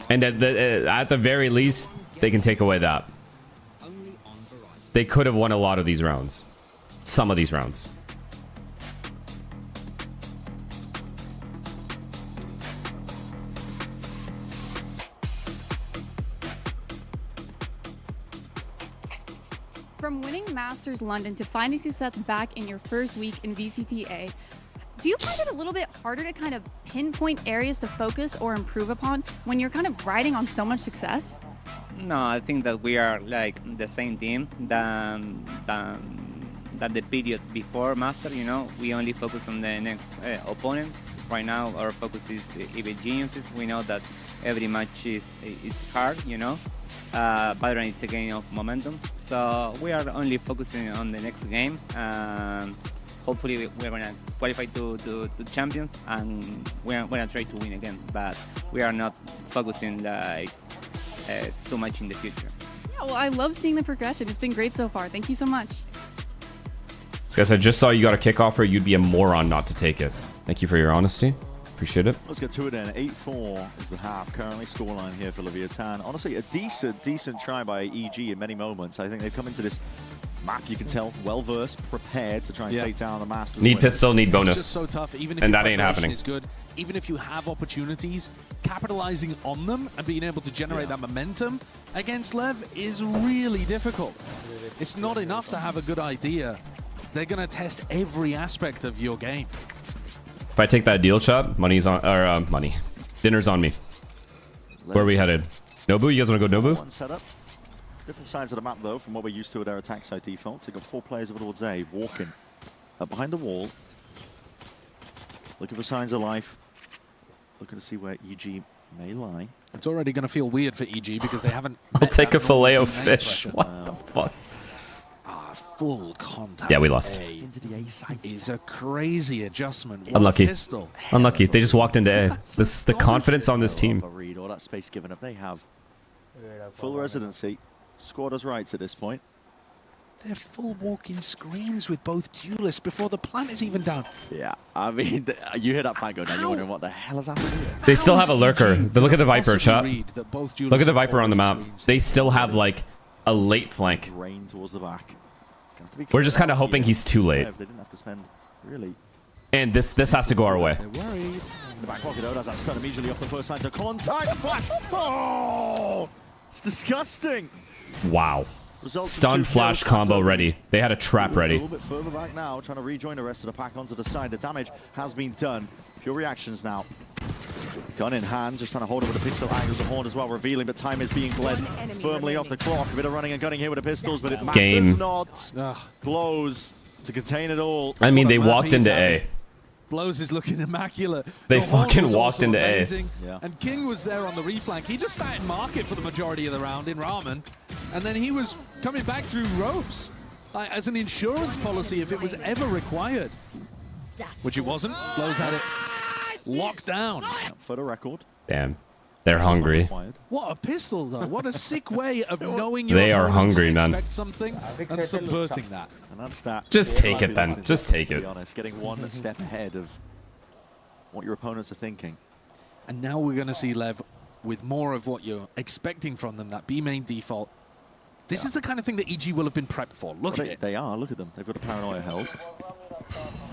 And at the very least, they can take away that. They could have won a lot of these rounds. Some of these rounds. From winning Masters London to finding success back in your first week in VCTA, do you find it a little bit harder to kind of pinpoint areas to focus or improve upon when you're kind of riding on so much success? No, I think that we are like the same team than the period before Master. You know, we only focus on the next opponent. Right now, our focus is EVE Geniuses. We know that every match is hard. You know. Valorant is a game of momentum, so we are only focusing on the next game. Hopefully, we're gonna qualify to champions, and we're gonna try to win again. But we are not focusing like too much in the future. Yeah, well, I love seeing the progression. It's been great so far. Thank you so much. This guy said, just saw you got a kick offer. You'd be a moron not to take it. Thank you for your honesty. Appreciate it. Let's get to it then. 8-4 is the half currently scoreline here for Leviathan. Honestly, a decent try by EG in many moments. I think they've come into this map, you can tell, well-versed, prepared to try and take down the Masters. Need pistol, need bonus. It's just so tough. Even if and your that ain't happening. Is good, even if you have opportunities, capitalizing on them and being able to generate that momentum against Lev is really difficult. It's not enough to have a good idea. They're going to test every aspect of your game. If I take that deal shot, money's on, or money. Dinner's on me. Where are we headed? Nobu, you guys want to go Nobu? One setup. Different sides of the map though from what we're used to with our attack side defaults. They've got 4 players over towards A, walking up behind the wall, looking for signs of life, looking to see where EG may lie. It's already going to feel weird for EG because they haven't. I'll take a filet of fish. What the fuck? Full contact. Yeah, we lost. Into the A side is a crazy adjustment. Unlucky. Pistol. Unlucky. They just walked into A. This the confidence on this team. Read all that space given up. They have full residency. Squatters' rights at this point. They're full walking screens with both duelists before the plant is even down. Yeah, I mean, you hear that fan go down, you're wondering what the hell is happening here. They still have a lurker. Look at the Viper, chat. Look at the Viper on the map. They still have like a late flank. Rain towards the back. We're just kind of hoping he's too late. They didn't have to spend, really. And this has to go our way. They're worried. The back pocket though, does that stun immediately off the first signs of contact. Flash! Oh! It's disgusting. Wow. Stun flash combo ready. They had a trap ready. A little bit further back now, trying to rejoin the rest of the pack onto the side. The damage has been done. Pure reactions now. Gun in hand, just trying to hold it with the pixel angles of horn as well, revealing, but time is being bled firmly off the clock. A bit of running and gunning here with the pistols, but it matters not. Blows to contain it all. I mean, they walked into A. Blows is looking immaculate. They fucking walked into A. Yeah. And King was there on the reflank. He just sat in market for the majority of the round in Ramen. And then he was coming back through ropes as an insurance policy if it was ever required. Which it wasn't. Blows had it locked down. For the record. Damn. They're hungry. What a pistol, though. What a sick way of knowing they are hungry, man. Expect something and subverting that. And that's that. Just take it, then. Just take it. To be honest, getting one step ahead of what your opponents are thinking. And now we're going to see Lev with more of what you're expecting from them, that B main default. This is the kind of thing that EG will have been prepped for. Look at it. They are. Look at them. They've got a paranoia held.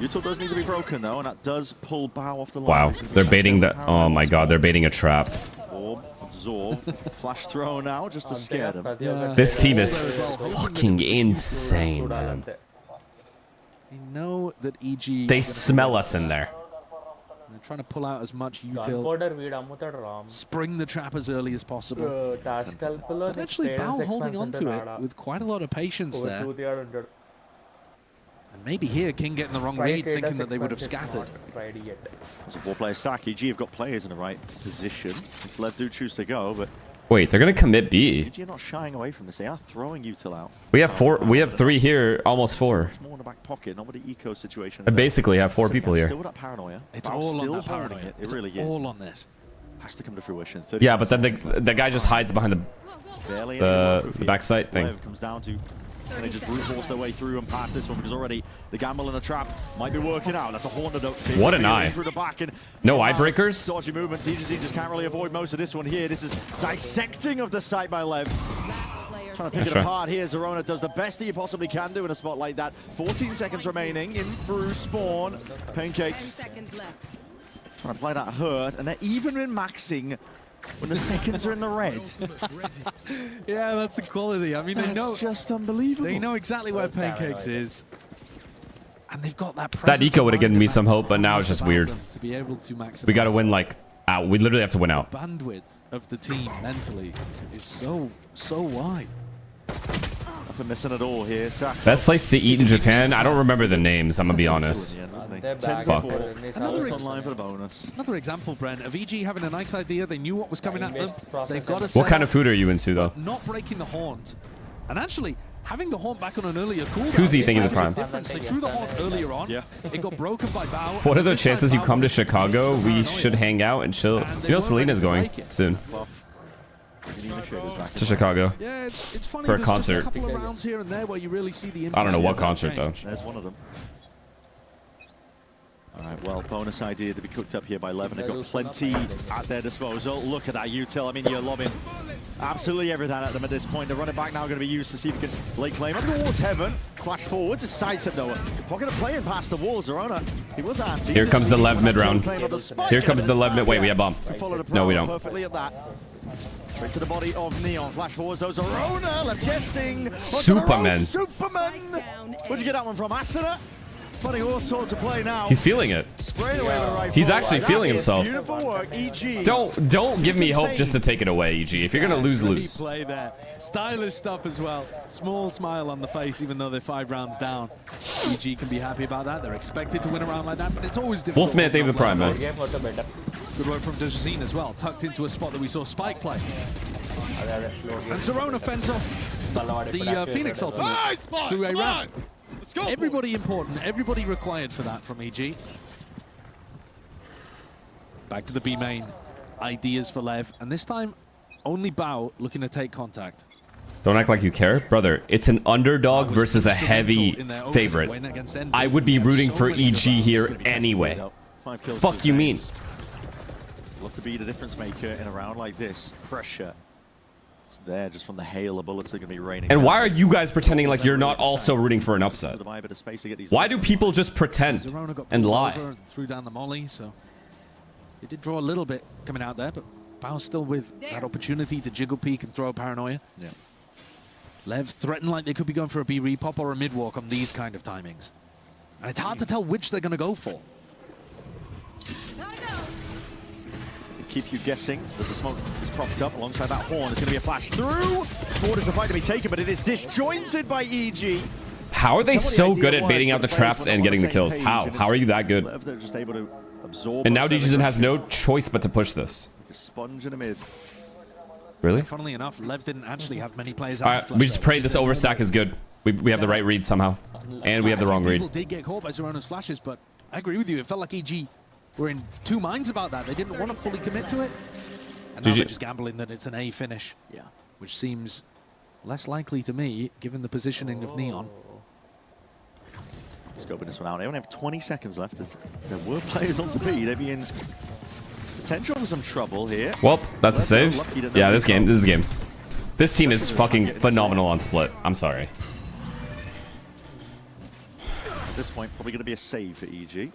Util does need to be broken though, and that does pull Bao off the line. Wow, they're baiting the. Oh my god, they're baiting a trap. Orb, absorb, flash throw now just to scare them. Yeah. This team is fucking insane, man. They know that EG. They smell us in there. They're trying to pull out as much util. Gunpowder weed అమ్ముతాడు Ram. Spring the trap as early as possible. Task calculator. But actually, Bao holding on to it with quite a lot of patience there. And maybe here, King getting the wrong read, thinking that they would have scattered. It's a 4-player stack. EG have got players in the right position. If Lev do choose to go, but Wait, they're gonna commit B. EG are not shying away from this. They are throwing util out. We have 4. We have 3 here, almost 4. Much more in the back pocket. Not with the eco situation. I basically have 4 people here. Still that paranoia. It's Bao all still on that holding paranoia. it. It really is. All on this. Has to come to fruition. Yeah, but then the guy just hides behind the backside thing. Lev comes down to and they just brute force their way through and past this one because already the gamble in the trap might be working out. That's a horned up. What an eye. Through the back and No eye breakers. Dodgy movement. TGZ just can't really avoid most of this one here. This is dissecting of the site by Lev. Trying to pick it apart here. Zerona does the best that you possibly can do in a spot like that. 14 seconds remaining in through spawn. Pancakes. Trying to play that hurt, and they're even in maxing when the seconds are in the red. Yeah, that's the quality. I mean, they know. That's just unbelievable. They know exactly where Pancakes is. And they've got that presence. That eco would have given me some hope, but now it's just weird. To be able to maximize. We got to win like out. We literally have to win out. The bandwidth of the team mentally is so wide. Nothing missing at all here. Best place to eat in Japan? I don't remember the names, I'm gonna be honest. Fuck. Another example, Brent, of EG having a nice idea. They knew what was coming at them. They've got to What kind of food are you into, though? Not breaking the haunt. And actually, having the haunt back on an earlier cooldown. Kuzi thinking the prime. They threw the haunt earlier on. It got broken by Bao. What are the chances you come to Chicago? We should hang out and chill. You know Selena's going soon. To Chicago. Yeah, it's funny. For a concert. Just a couple of rounds here and there where you really see the I don't know what concert, though. There's one of them. All right, well, bonus idea to be cooked up here by Lev. They've got plenty at their disposal. Look at that util. I mean, you're lobbing absolutely everything at them at this point. The running back now going to be used to see if he can lay claim up towards heaven. Flash forwards, a sidestep though. Pocket of playing past the walls. Zerona, he was anti. Here comes the Lev mid round. Here comes the Lev mid. Wait, we have bomb. No, we don't. Perfectly at that. Straight to the body of Neon. Flash forwards, those Zerona, I'm guessing. Superman. Superman. Where'd you get that one from? Asuna? Putting all sorts of play now. He's feeling it. Sprayed away with the right He's actually feeling himself. Beautiful work, EG. Don't give me hope just to take it away, EG. If you're gonna lose, lose. Play there. Stylish stuff as well. Small smile on the face, even though they're 5 rounds down. EG can be happy about that. They're expected to win a round like that, but it's always difficult. Wolfman, they have the prime, man. Good work from Dejazine as well, tucked into a spot that we saw Spike play. And Zerona fends off the Phoenix ultimate through a round. Everybody important, everybody required for that from EG. Back to the B main. Ideas for Lev, and this time only Bao looking to take contact. Don't act like you care. Brother, it's an underdog versus a heavy favorite. I would be rooting for EG here anyway. Fuck you mean? Love to be the difference maker in a round like this. Pressure. It's there just from the hail of bullets that are going to be raining. And why are you guys pretending like you're not also rooting for an upset? Why do people just pretend and lie? Threw down the molly, so it did draw a little bit coming out there, but Bao's still with that opportunity to jiggle peek and throw a paranoia. Yeah. Lev threatened like they could be going for a B repop or a mid walk on these kind of timings. And it's hard to tell which they're going to go for. Keep you guessing. There's a smoke that's propped up alongside that horn. There's going to be a flash through. Forward is the fight to be taken, but it is disjointed by EG. How are they so good at baiting out the traps and getting the kills? How? How are you that good? They're just able to absorb. And now DJzen has no choice but to push this. Like a sponge in the mid. Really? Funnily enough, Lev didn't actually have many players out. All right, we just pray this overstack is good. We have the right read somehow. And we have the wrong read. People did get caught by Zerona's flashes, but I agree with you. It felt like EG were in 2 minds about that. They didn't want to fully commit to it. And now they're just gambling that it's an A finish. Yeah. Which seems less likely to me, given the positioning of Neon. Scoping this one out. They only have 20 seconds left. If there were players on to B, they'd be in potential for some trouble here. Well, that's a save. Yeah, this is game. This team is fucking phenomenal on split. I'm sorry. At this point, probably going to be a save for EG.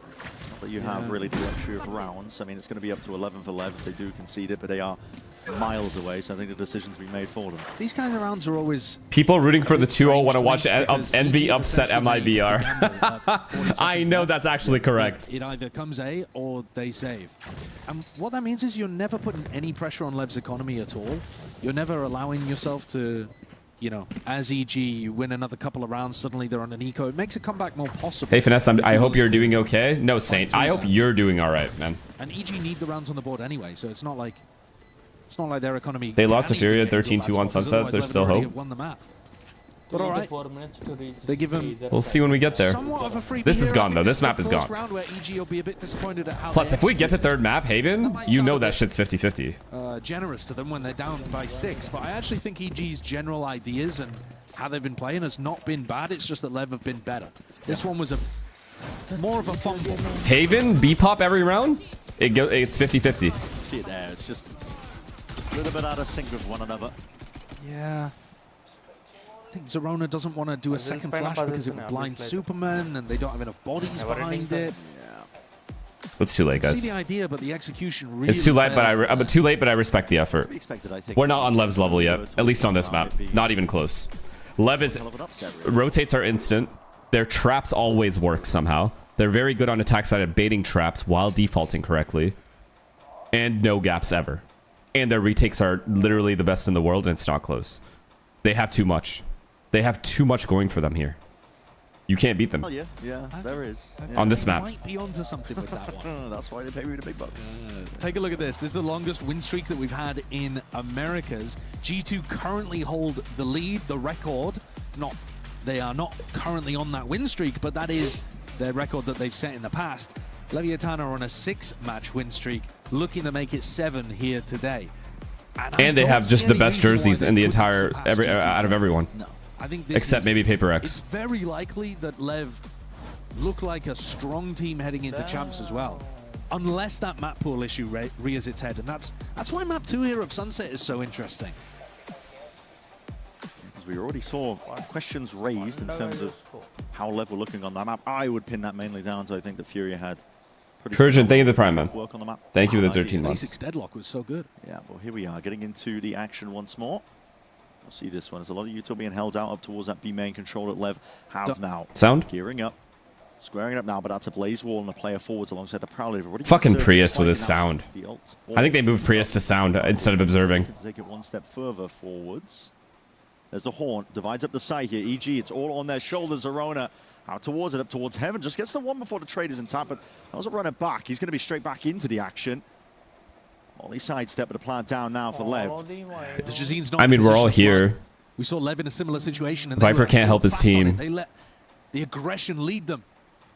But you have really the luxury of rounds. I mean, it's going to be up to 11 for Lev if they do concede it, but they are miles away, so I think the decision's been made for them. These kinds of rounds are always... People rooting for the 2-0 want to watch Envy upset MIBR. I know that's actually correct. It either comes A or they save. And what that means is you're never putting any pressure on Lev's economy at all. You're never allowing yourself to, you know, as EG, you win another couple of rounds, suddenly they're on an eco. It makes a comeback more possible. Hey, Finesse, I hope you're doing okay. No, Saint, I hope you're doing all right, man. And EG need the rounds on the board anyway, so it's not like their economy... They lost to Furia 13-2 on Sunset. There's still hope. Won the map. But all right, they give him... We'll see when we get there. This is gone, though. This map is gone. Plus, if we get to third map, Haven, you know that shit's 50-50. Generous to them when they're down by 6. But I actually think EG's general ideas and how they've been playing has not been bad. It's just that Lev have been better. This one was more of a fumble. Haven, B-pop every round? It's 50-50. See it there. It's just a little bit out of sync with one another. Yeah. I think Zerona doesn't want to do a second flash because it would blind Superman and they don't have enough bodies behind it. It's too late, guys. I see the idea, but the execution really It's too late, but I respect the effort. We're not on Lev's level yet, at least on this map. Not even close. Lev rotates are instant. Their traps always work somehow. They're very good on attack side at baiting traps while defaulting correctly. And no gaps ever. And their retakes are literally the best in the world, and it's not close. They have too much. They have too much going for them here. You can't beat them. Oh, yeah, there is. On this map. Might be onto something with that one. That's why they pay me the big bucks. Take a look at this. This is the longest win streak that we've had in Americas. G2 currently hold the lead, the record. They are not currently on that win streak, but that is their record that they've set in the past. Leviathan are on a 6-match win streak, looking to make it 7 here today. And they have just the best jerseys in the entire out of everyone. No, I think this except maybe Paper X. It's very likely that Lev look like a strong team heading into champs as well, unless that map pool issue rears its head, and that's why map 2 here of Sunset is so interesting. Because we already saw questions raised in terms of how Lev were looking on that map. I would pin that mainly down to I think that Furia had. Persian, thank you for the Prime, man. Work on the map. Thank you for the 13 months. Basics deadlock was so good. Yeah, well, here we are, getting into the action once more. We'll see this one. There's a lot of util being held out up towards that B main control that Lev have now. Sound? Gearing up. Squaring it up now, but that's a Blaze Wall and a player forwards alongside the Prowler. Fucking Prius with his sound. I think they moved Prius to sound instead of observing. Take it one step further forwards. There's the Haunt. Divides up the side here. EG, it's all on their shoulders. Zerona out towards it, up towards Heaven. Just gets the one before the trade is in tap, but how's it running back? He's going to be straight back into the action. Molly sidestep, but a plant down now for Lev. I mean, we're all here. We saw Lev in a similar situation. And Viper can't help his team. They let the aggression lead them.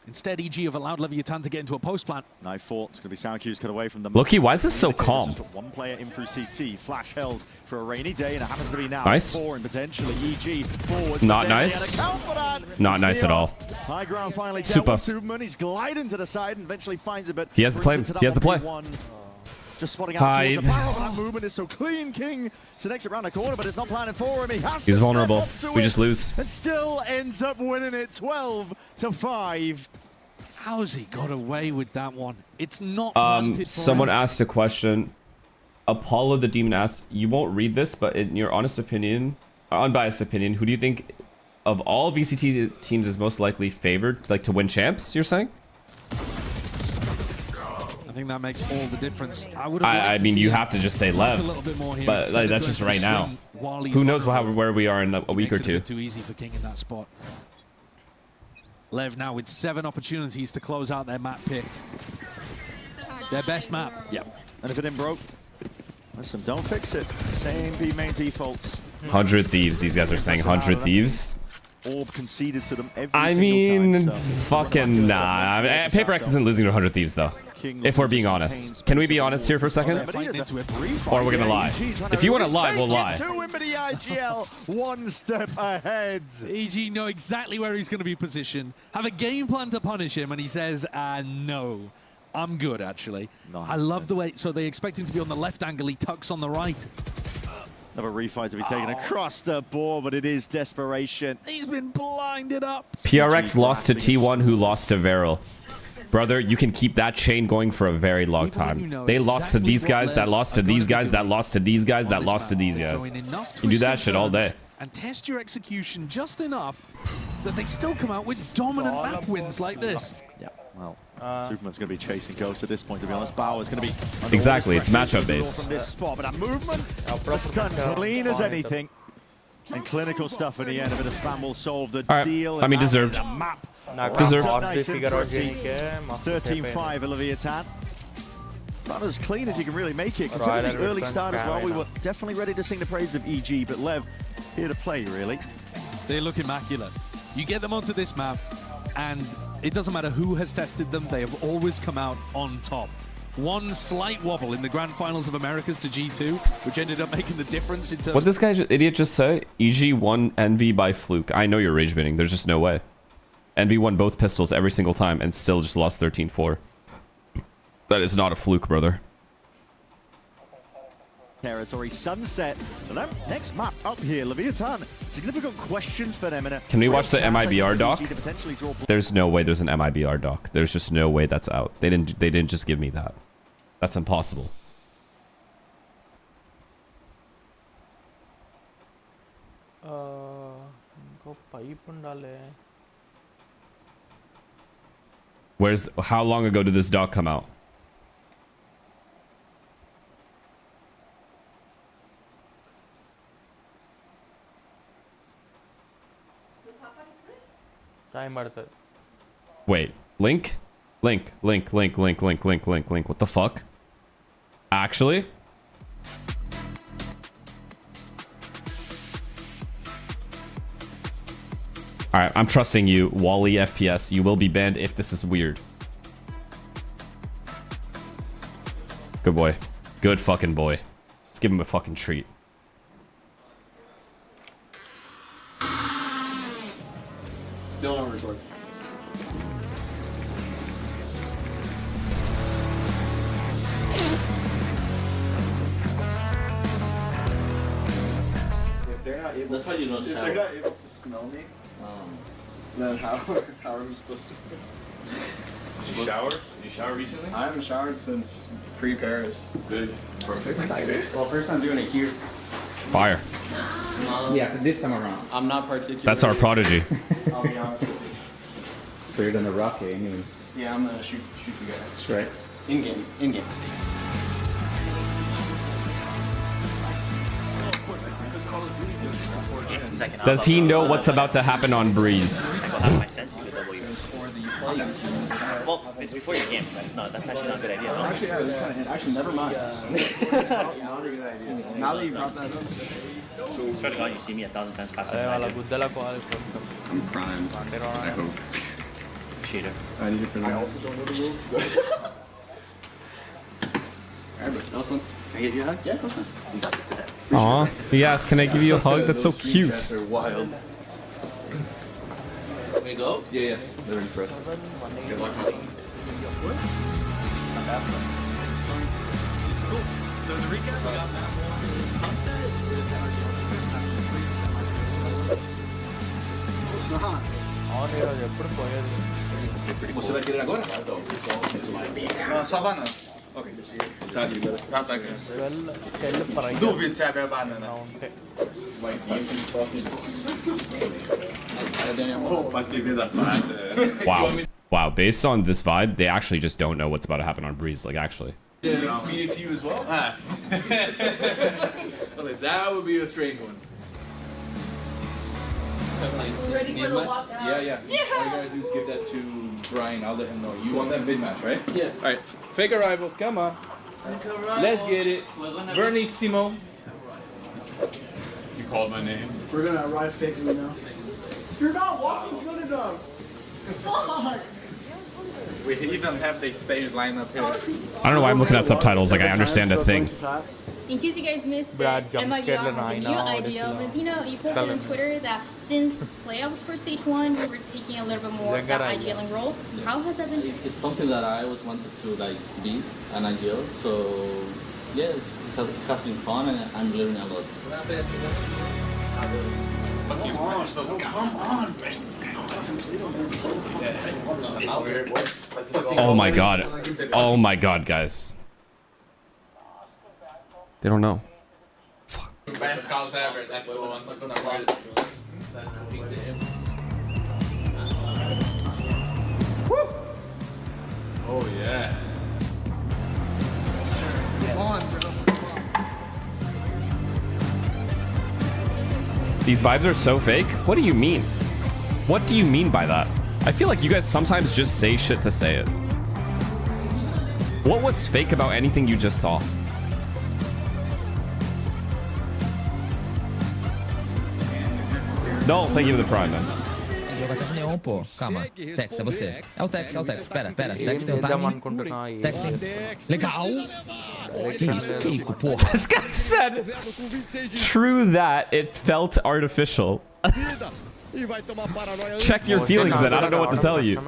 Instead, EG have allowed Leviathan to get into a post plant. Knife fought. It's going to be sound cues cut away from them. Loki, why is this so calm? Just one player in through CT. Flash held for a rainy day, and it happens to be now. Nice. 4 and potentially EG forwards. Not nice. Not nice at all. High ground finally. Super. Superman. He's gliding to the side and eventually finds it, but he has the play. He has the play. Just spotting out towards the barrel, but that movement is so clean. King selects it around the corner, but it's not planning for him. He's vulnerable. We just lose. And still ends up winning it 12-5. How's he got away with that one? It's not. Someone asked a question. Apollo the Demon asked, you won't read this, but in your honest opinion, unbiased opinion, who do you think of all VCT teams is most likely favored to win champs, you're saying? I think that makes all the difference. I mean, you have to just say Lev, but that's just right now. Who knows where we are in a week or two. Too easy for King in that spot. Lev now with 7 opportunities to close out their map pick. Their best map. Yep. And if it ain't broke, listen, don't fix it. Same B main defaults. 100 Thieves. These guys are saying 100 Thieves. Orb conceded to them every I mean, time, so. Fucking nah. Paper X isn't losing to 100 Thieves, though. If we're being honest. Can we be honest here for a second? Or we're gonna lie? If you want to lie, we'll lie. One step ahead. EG know exactly where he's going to be positioned. Have a game plan to punish him, and he says, no. I'm good, actually. I love the way... So they expect him to be on the left angle. He tucks on the right. Another refight to be taken across the board, but it is desperation. He's been blinded up. PRX lost to T1, who lost to Veryl. Brother, you can keep that chain going for a very long time. They lost to these guys, that lost to these guys, that lost to these guys, that lost to these guys. You do that shit all day. And test your execution just enough that they still come out with dominant map wins like this. Yeah, well, Superman's going to be chasing Ghost at this point, to be honest. Bauer's going to be... Exactly, it's matchup based. From this spot, but a movement, a stun clean as anything. And clinical stuff in the end. A bit of spam will solve the deal. I mean, deserved. Deserved. Nice and pretty. 13-5, Olivia Tan. About as clean as you can really make it. Considering the early start as well, we were definitely ready to sing the praise of EG, but Lev here to play, really. They look immaculate. You get them onto this map, and it doesn't matter who has tested them, they have always come out on top. One slight wobble in the Grand Finals of Americas to G2, which ended up making the difference in terms... What did this guy idiot just say? EG won Envy by fluke. I know you're rage bidding. There's just no way. Envy won both pistols every single time and still just lost 13-4. That is not a fluke, brother. Territory Sunset. So that next map up here, Leviathan. Significant questions for them. Can we watch the MIBR doc? There's no way there's an MIBR doc. There's just no way that's out. They didn't just give me that. That's impossible. How long ago did this doc come out? Wait, link? Link. What the fuck? Actually? Alright, I'm trusting you, Wally FPS. You will be banned if this is weird. Good boy. Good fucking boy. Let's give him a fucking treat. Still on record. If they're not able, that's how you know. If they're not able to smell me, then how are we supposed to? Did you shower? Did you shower recently? I haven't showered since pre-Paris. Good. Perfect. Excited. Well, first I'm doing it here. Fire. Yeah, for this time around. I'm not particular. That's our prodigy. I'll be honest with you. So you're gonna rock it anyways. Yeah, I'm gonna shoot you guys. That's right. In game. Does he know what's about to happen on Breeze? Well, it's before your game. No, that's actually not a good idea. No? Actually, yeah, this kind of, actually, never mind. Not a good idea. Now that you brought that up. Swear to God, you see me 1,000 times faster than I do. I'm primed. I hope. Cheater. I need to print. I also don't know the rules. Alright, but that was fun. Can I get you a hug? Yeah, of course. We got this today. Aw, yes, can I give you a hug? That's so cute. Those are wild. Can we go? Yeah. They're ready for us. Good luck. So to recap, we got map 1 Sunset Você vai querer agora? Não, só banana. Ok. Tá livre. Ah, tá. Dúvida se abre a banana. Wow. Wow, based on this vibe, they actually just don't know what's about to happen on Breeze, like actually. Yeah, feed it to you as well? Ah. Okay, that would be a strange one. Ready for the walkout? Yeah. All you gotta do is give that to Brian. I'll let him know. You want that mid match, right? Yeah. All right. Fake arrivals. Come on. Let's get it. Bernissimo. You called my name. We're gonna arrive fakely now. You're not walking good enough. Fuck. We even have the stage line up here. I don't know why I'm looking at subtitles, like I understand a thing. In case you guys missed it, MIBR has a new idea. Because you posted on Twitter that since playoffs for stage 1, we were taking a little bit more of that IGLing role. How has that been? It's something that I always wanted to like be an IGL. So Yes, it has been fun and learning a lot. Oh my god. Oh my god, guys. They don't know. Best calls ever. That's the one. Oh yeah. These vibes are so fake? What do you mean? What do you mean by that? I feel like you guys sometimes just say shit to say it. What was fake about anything you just saw? No, thank you for the prime, man. Jogo até de neon, pô. Calma. Tex, é você. É o Tex, é o Tex. Pera. Tex tem um timing. Tex tem. Legal. Que isso, Keiko, porra. This guy said, true that it felt artificial. Check your feelings then, I don't know what to tell you.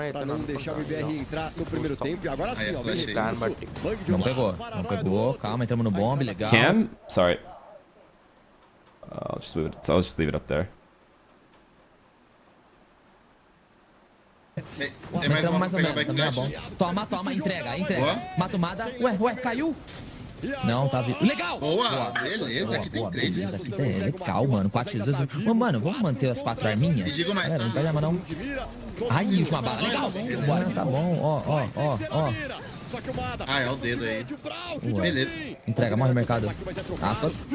Não pegou. Calma, entramos no bomb, legal. Cam? Sorry. I'll just move it. I'll just leave it up there. Entramos mais ou menos, também é bom. Toma, entrega. Matumada. Ué, caiu? Não, tá vindo. Legal! Boa, beleza, aqui tem 3. Beleza, aqui tem legal, mano. 4 tiros. Mano, vamos manter as 4 arminhas? E digo mais, não perde arma, não. Aí, última bala. Legal! Bora, tá bom. Ó. Ah, é o dedo aí. Beleza. Entrega, morre o mercado. Aspas.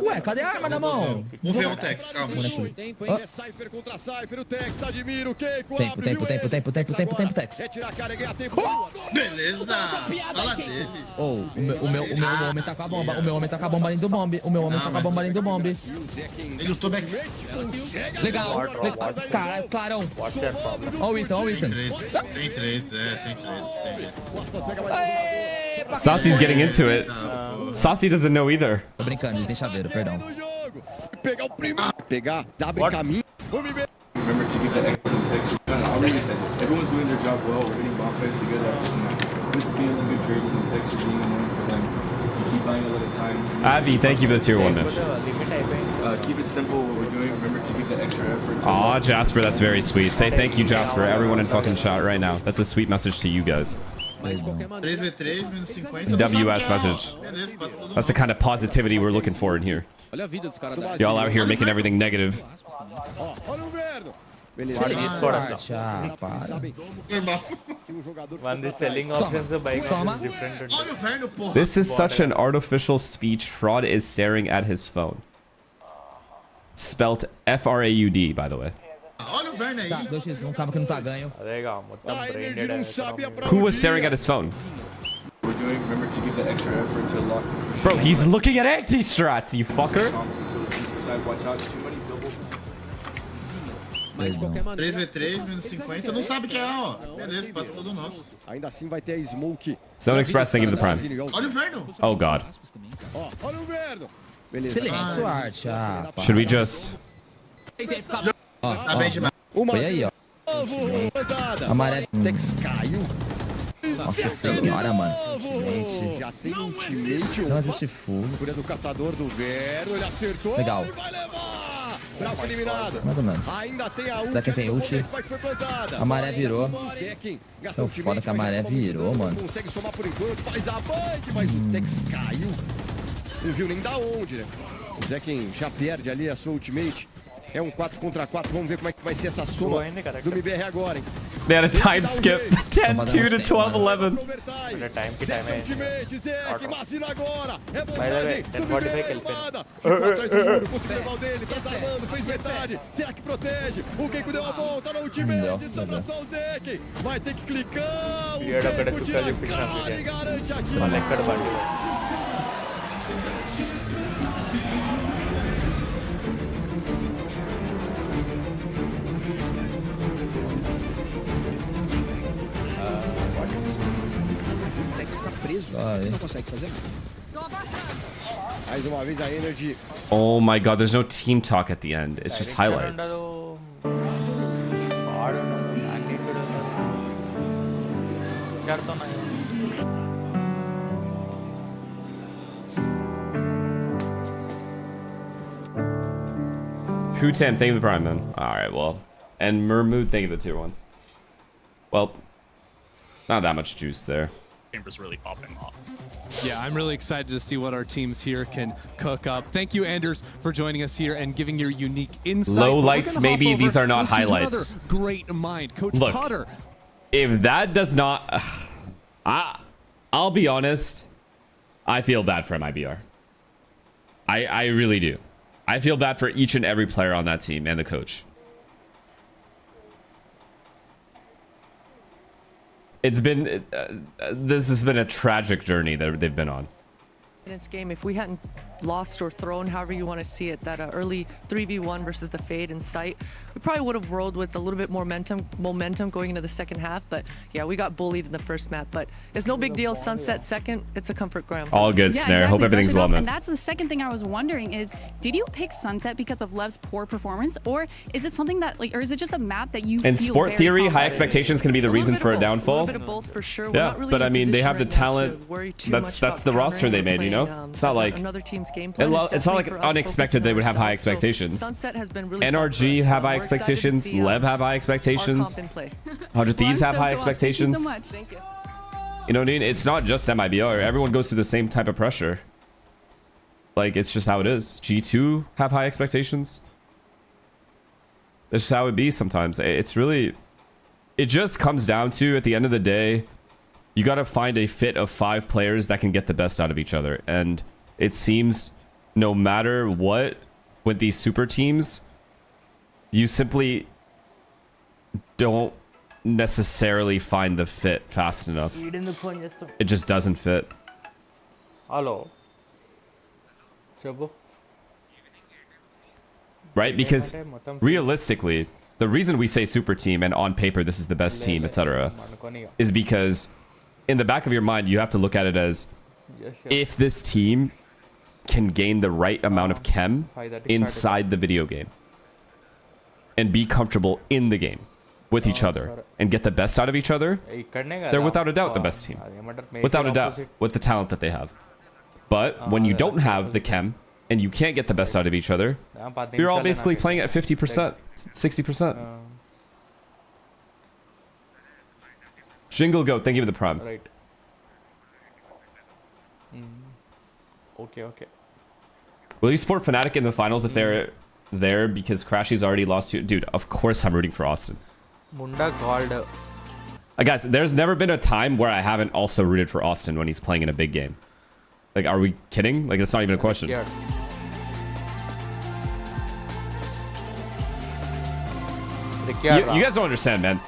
Ué, cadê a arma na mão? Vamos ver o Tex, calma. Tempo, Tex. Beleza. Fala dele. O meu homem tá com a bomba. O meu homem tá com a bomba dentro do bombe. Ele lutou back. Legal. Cara, clarão. Ó o Ethan. Tem 3, tem 3. Sassy's getting into it. Sassy doesn't know either. Tô brincando, ele tem chaveiro, perdão. Pegar, abre caminho. Remember to get that excellent texture. Everyone's doing their job well. We're getting bomb sites together. Good skill and good trading and texture being annoying for them. You keep buying a little time. Avi, thank you for the tier 1 man. Keep it simple what we're doing. Remember to give the extra effort. Aw, Jasper, that's very sweet. Say thank you, Jasper. Everyone in fucking chat right now. That's a sweet message to you guys. 3v3, menos 50. WS message. That's the kind of positivity we're looking for in here. Y'all out here making everything negative. Excelente sorte. When the selling options the bike is different. This is such an artificial speech. Fraud is staring at his phone. Spelt F-R-A-U-D, by the way. Olha o Verne aí. 2x1, calma que não tá ganho. Who was staring at his phone? We're doing, remember to give the extra effort to lock. Bro, he's looking at anti-strats, you fucker. So this side, watch out. Too many double. 3v3, menos 50. Não sabe o que é, ó. Beleza, passa tudo nosso. Ainda assim vai ter a smoke. Zone Express, thank you for the prime. Olha o Verno. Oh, God. Olha o Verno. Beleza. Excelente sorte. Should we just... Tá bem demais. Foi aí, ó. A maré... Tex caiu. Nossa senhora, mano. Já tem um ultimate. Não existe full. Cura do caçador do Verno. Ele acertou. Legal. Vai levar. Bravo eliminado. Mais ou menos. Ainda tem a ult. Daqui tem ult. A maré virou. São foda que a maré virou, mano. Consegue somar por enquanto. Faz a bank, mas o Tex caiu. Não viu nem da onde, né? O Zekin já perde ali a sua ultimate. É um 4 contra 4. Vamos ver como é que vai ser essa soma do MBR agora, hein? They had a time skip. 10-2 to 12-11. Será que protege? O Keiko deu a volta na ultimate. Sobra só o Zekin. Vai ter que clicar. O Keiko tira a cara e garante aqui. Não consegue fazer nada. Mais uma vez a Energy. Oh my God, there's no team talk at the end. It's just highlights. Kutam, thank you for the prime, man. All right, well. And Mermood, thank you for the tier 1. Well, not that much juice there. Chamber's really popping off. Yeah, I'm really excited to see what our teams here can cook up. Thank you, Anders, for joining us here and giving your unique insight. Low lights, maybe these are not highlights. Great mind, Coach Look, Potter. If that does not... I'll be honest. I feel bad for MIBR. I really do. I feel bad for each and every player on that team and the coach. It's been... this has been a tragic journey that they've been on. In this game, if we hadn't lost or thrown, however you want to see it, that early 3v1 versus the Fade in sight, we probably would have rolled with a little bit more momentum going into the second half. But yeah, we got bullied in the first map. But it's no big deal. Sunset second, it's a comfort ground. All good, yeah, Snare. Exactly. Hope everything's well, man. And that's the second thing I was wondering is, did you pick Sunset because of Lev's poor performance, or is it something that or is it just a map that you? In feel sport very theory, high confident expectations can be the reason for a downfall. A little bit of both for sure. Yeah, really but I mean, they have the talent. That's the roster they made. You know, it's not like another team's game plan. it's not like it's unexpected they would have high expectations. Sunset has been really NRG have high expectations. Lev have high expectations. 100 Thieves have high expectations. Thank you so much. Thank you. You know what I mean? It's not just MIBR. Everyone goes through the same type of pressure. Like, it's just how it is. G2 have high expectations. That's just how it be sometimes. It's really... It just comes down to, at the end of the day, you got to find a fit of 5 players that can get the best out of each other. And it seems no matter what, with these super teams, you simply don't necessarily find the fit fast enough. It just doesn't fit. Hello. Right? Because realistically, the reason we say super team and on paper this is the best team, etc., is because in the back of your mind you have to look at it as if this team can gain the right amount of chem inside the video game and be comfortable in the game with each other and get the best out of each other, they're without a doubt the best team. Without a doubt, with the talent that they have. But when you don't have the chem and you can't get the best out of each other, you're all basically playing at 50%, 60%. Jingle Goat, thank you for the prime. Right. Okay. Will you support Fnatic in the finals if they're there because Crashy's already lost to... Dude, of course I'm rooting for Austin. Munda called... Guys, there's never been a time where I haven't also rooted for Austin when he's playing in a big game. Like, are we kidding? Like, that's not even a question. Yeah. You guys don't understand, man.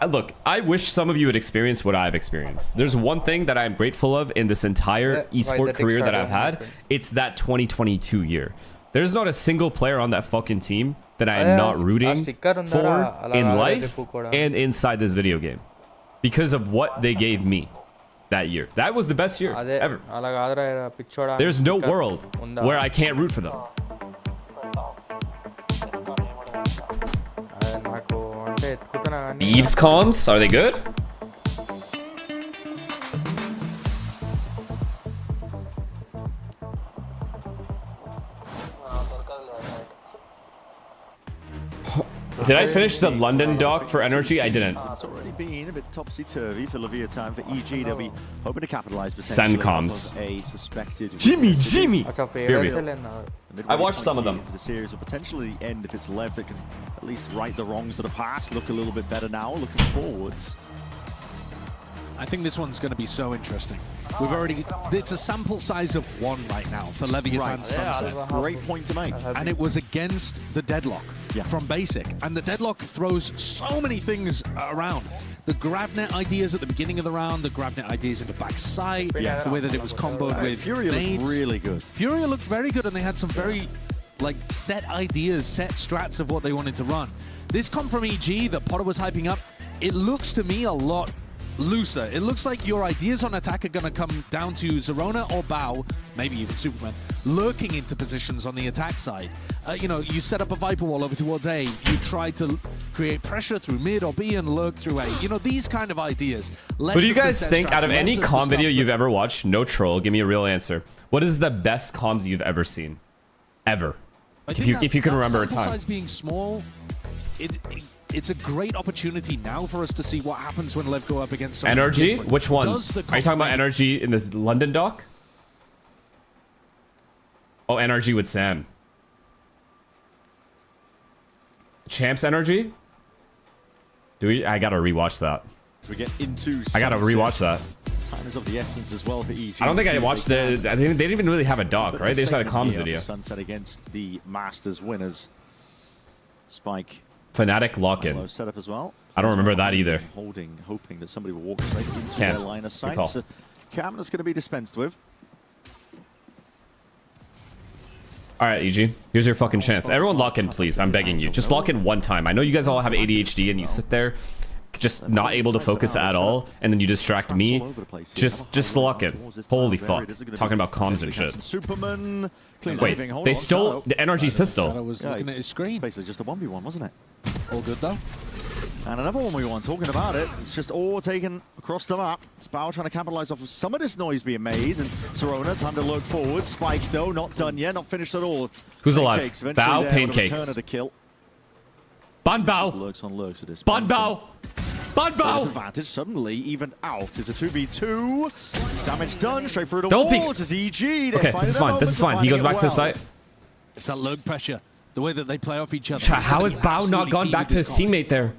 Look, I wish some of you had experienced what I've experienced. There's one thing that I'm grateful of in this entire esport career that I've had. It's that 2022 year. There's not a single player on that fucking team that I am not rooting for in life and inside this video game because of what they gave me that year. That was the best year ever. There's no world where I can't root for them. Thieves comms, are they good? Did I finish the London doc for energy? I didn't. It's already been a bit topsy-turvy for Leviathan. For EG, they'll be hoping to capitalize Send potentially comms. a suspected... Jimmy! Here I watched some of them. Into the series, or potentially the end if it's Lev that can at least right the wrongs of the past, look a little bit better now, looking forwards. I think this one's going to be so interesting. We've already... It's a sample size of 1 right now for Leviathan Sunset. Great point to make. And it was against the Deadlock from Basic. And the Deadlock throws so many things around. The GravNet ideas at the beginning of the round, the GravNet ideas in the backside, the way that it was comboed with Furia looked really good. Furia looked very good, and they had some very set ideas, set strats of what they wanted to run. This comp from EG that Potter was hyping up, it looks to me a lot looser. It looks like your ideas on attack are going to come down to Zerona or Bao, maybe even Superman, lurking into positions on the attack side. You know, you set up a Viper wall over towards A, you try to create pressure through mid or B and lurk through A. You know, these kind of ideas. What do you guys think, out of any comm video you've ever watched, no troll, give me a real answer. What is the best comms you've ever seen? Ever. If you can remember a sample time. size being small, it's a great opportunity now for us to see what happens when Lev go up against someone Energy? different. Which ones? Are you talking about Energy in this London doc? Oh, Energy with Sam. Champs Energy? Do we? I gotta rewatch that. So we get into I gotta rewatch that. Time is of the essence as well for EG. I don't think I watched the. I think they didn't even really have a doc, right? They just had a comms video. Sunset against the Masters winners. Spike. Fnatic lock-in. Set up as well. I don't remember that either. Hoping that somebody will walk straight into Can't. their line of sight. Recall. So Cameron's going to be dispensed with. All right, EG. Here's your fucking chance. Everyone lock in, please. I'm begging you. Just lock in one time. I know you guys all have ADHD and you sit there just not able to focus at all, and then you distract me. Just lock in. Holy fuck. Talking about comms and shit. Superman. Wait, they stole the Energy's pistol. I was looking at his screen. Basically just a 1v1, wasn't it? All good though. And another 1v1, talking about it. It's just all taken across the map. Spao trying to capitalize off of some of this noise being made. And Serona, time to lurk forward. Spike, though, not done yet, not finished at all. Who's alive? Pancakes, Bao, Pancakes. Ban Bao. Lurks on lurks at this Ban Bao. Ban Bao. Advantage suddenly evened out. It's a 2v2. Damage done. Straight through the Don't peek. walls. It's EG. Okay, this is fine. This is fine. He goes back to the site. It's that lurk pressure. The way that they play off each other. How has Bao not gone back to his teammate there?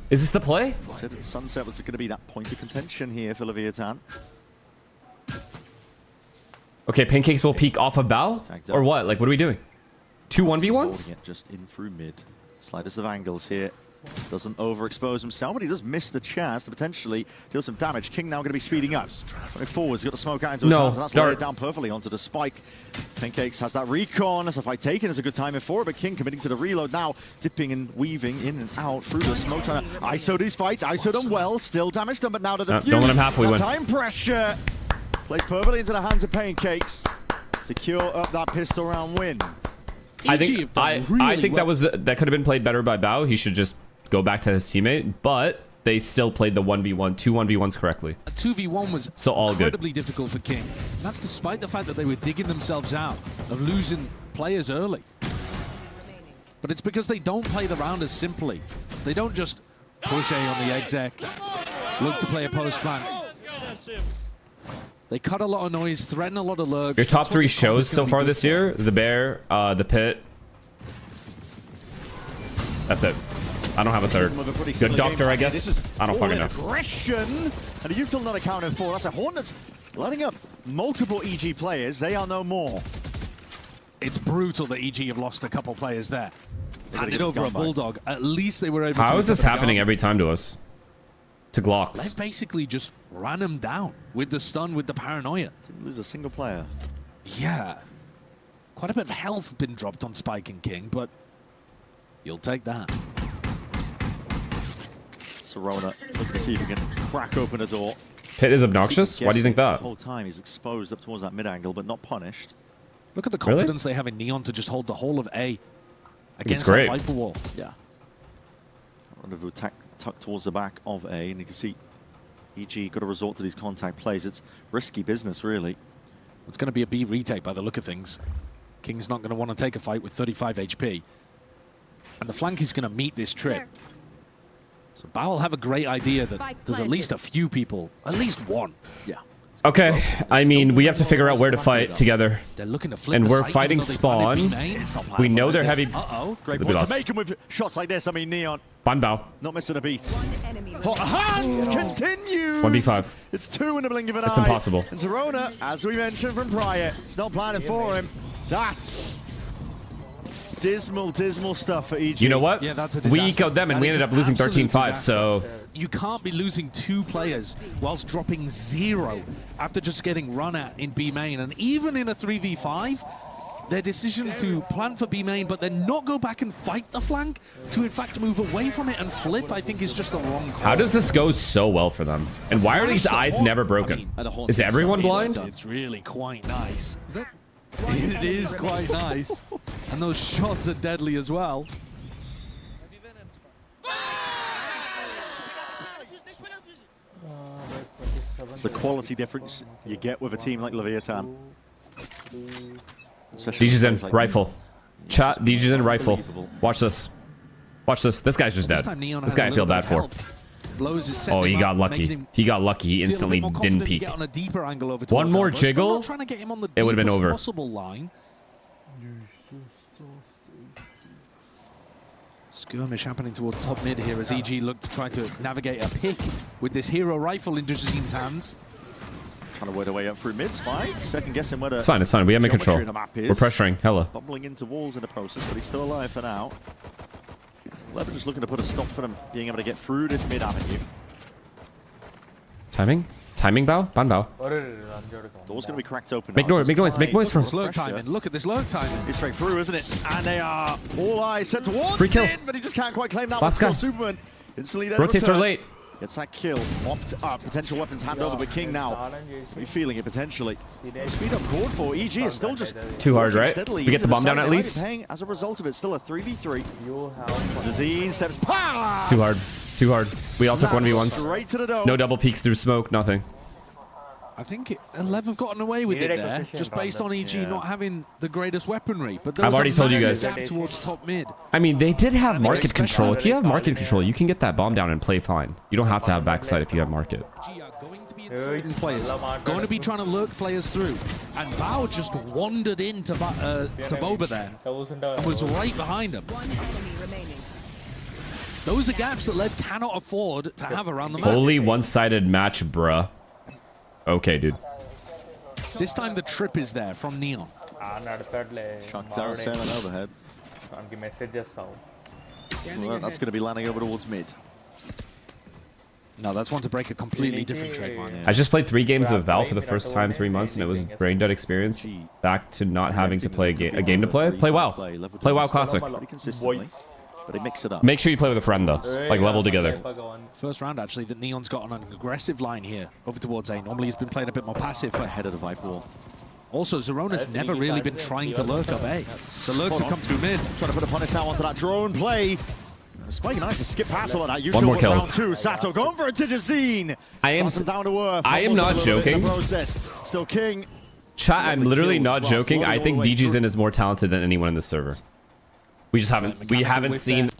Is this the play? Sunset was going to be that point of contention here for Leviathan. Okay, Pancakes will peek off of Bao? Or what? Like, what are we doing? 2 1v1s? Just in through mid. Slightest of angles here. Doesn't overexpose himself, but he does miss the chance to potentially deal some damage. King now going to be speeding up. Running forwards, he's got the smoke out into his hands, and that's laid down perfectly onto the spike. Pancakes has that recon, so fight taken is a good timing for it, but King committing to the reload now, dipping and weaving in and out through the smoke, trying to ISO these fights, ISO them well, still damage done, but now to defuse. Don't let him halfway win. Time pressure plays perfectly into the hands of Pancakes. Secure up that pistol round win. I think that could have been played better by Bao. He should just go back to his teammate, but they still played the 1v1, 2 1v1s correctly. A 2v1 was so all incredibly difficult for King. And that's despite the fact that they were digging themselves out of losing players early. But it's because they don't play the round as simply. They don't just push A on the exec, look to play a post plan. They cut a lot of noise, threaten a lot of lurks. Your top 3 shows so far this year: The Bear, The Pit. That's it. I don't have a third. Good Doctor, I guess. I don't fucking know. Aggression, and a util not accounted for. That's a Hornets letting up multiple EG players. They are no more. It's brutal that EG have lost a couple players there. Handed over a Bulldog. At least they were able to... How is this happening every time to us? To Glocks. They basically just ran him down with the stun, with the paranoia. Didn't lose a single player. Yeah. Quite a bit of health been dropped on Spike and King, but you'll take that. Serona looking to see if he can crack open a door. Pit is obnoxious? Why do you think that? The whole time he's exposed up towards that mid angle, but not punished. Look at the confidence they have in Neon to just hold the whole of A against great. that Viper wall. Yeah. Rendezvous attack tucked towards the back of A, and you can see EG got to resort to these contact plays. It's risky business, really. It's going to be a B retake by the look of things. King's not going to want to take a fight with 35 HP. And the flank is going to meet this trip. So Bao will have a great idea that there's at least a few people, at least one. Yeah. Okay, I mean, we have to figure out where to fight together. They're looking to flip and the we're site, fighting even though they spawn. planted We know they're heavy. Great point to make him with shots like this. I mean, Neon. Ban Bao. Not missing a beat. Hot hand continues. 1v5. It's 2 in the blink of an eye. It's impossible. And Serona, as we mentioned from prior, it's not planning for him. That's dismal, dismal stuff for EG. You know what? Yeah, that's a we disaster. ecoed them and That we is ended up an losing absolute 13-5, disaster. so... You can't be losing 2 players whilst dropping 0 after just getting run at in B main. And even in a 3v5, their decision to plan for B main, but then not go back and fight the flank, to in fact move away from it and flip, I think is just a wrong call. How does this go so well for them? And why are these eyes never broken? Is everyone blind? It's really quite nice. It is quite nice. And those shots are deadly as well. It's the quality difference you get with a team like Leviathan. Especially DJ's in, like rifle. Chat, DJ's in rifle. Watch this. Watch this. This guy's just dead. This guy I feel bad for. Oh, he got lucky. He got lucky. He instantly didn't peek. One more jiggle, it would have been over. Skirmish happening towards top mid here as EG look to try to navigate a pick with this hero rifle in Dujazin's hands. Trying to work their way up through mid. Spike, second guessing whether It's fine. It's fine. We have control. We're pressuring. Hella. Bumbling into walls in the process, but he's still alive for now. Lever just looking to put a stop for them being able to get through this mid avenue. Timing? Timing bow? Ban bow. Door's going to be cracked open. Make noise. Make noise. Make noise for lurk timing. Look at this lurk timing. It's straight through, isn't it? And they are all eyes set towards Free kill. it, but he just can't quite claim that. Last guy. Superman instantly there. Rotates for late. Gets that kill. Mopped up. Potential weapons hand over, but King now. Are you feeling it potentially? Speed up called for. EG is still just too hard, right? We get the bomb down at least. As a result of it, still a 3v3. Dazine steps past. Too hard. Too hard. We all took 1v1s. Straight to the dome. No double peeks through smoke. Nothing. I think 11 have gotten away with it there, just based on EG not having the greatest weaponry. But I've already told you guys. Towards top mid. I mean, they did have market control. If you have market control, you can get that bomb down and play fine. You don't have to have backside if you have market. Going to be inserting players, going to be trying to lurk players through, and Bao just wandered into Boba there and was right behind him. Those are gaps that Lev cannot afford to have around the map. Holy one-sided match, bruh. Okay, dude. This time the trip is there from Neon. Shot down, sailing overhead. Well, that's going to be landing over towards mid. No, that's one to break a completely different trademark. I just played 3 games of Val for the first time in 3 months, and it was brain dead experience. Back to not having to play a game to play. Play WoW. Play WoW Classic. Pretty consistently, but they mix it up. Make sure you play with a friend though, like level together. First round actually that Neon's got on an aggressive line here over towards A. Normally he's been playing a bit more passive. Ahead of the Viper wall. Also, Zerona's never really been trying to lurk up A. The lurks have come through mid. Trying to put a punish now onto that drone play. Spike nice to skip past all of that. One more kill. Round 2. Sato going for a Digizine. I am not joking. Still King. Chat, I'm literally not joking. I think DJ's is more talented than anyone in the server. We just haven't seen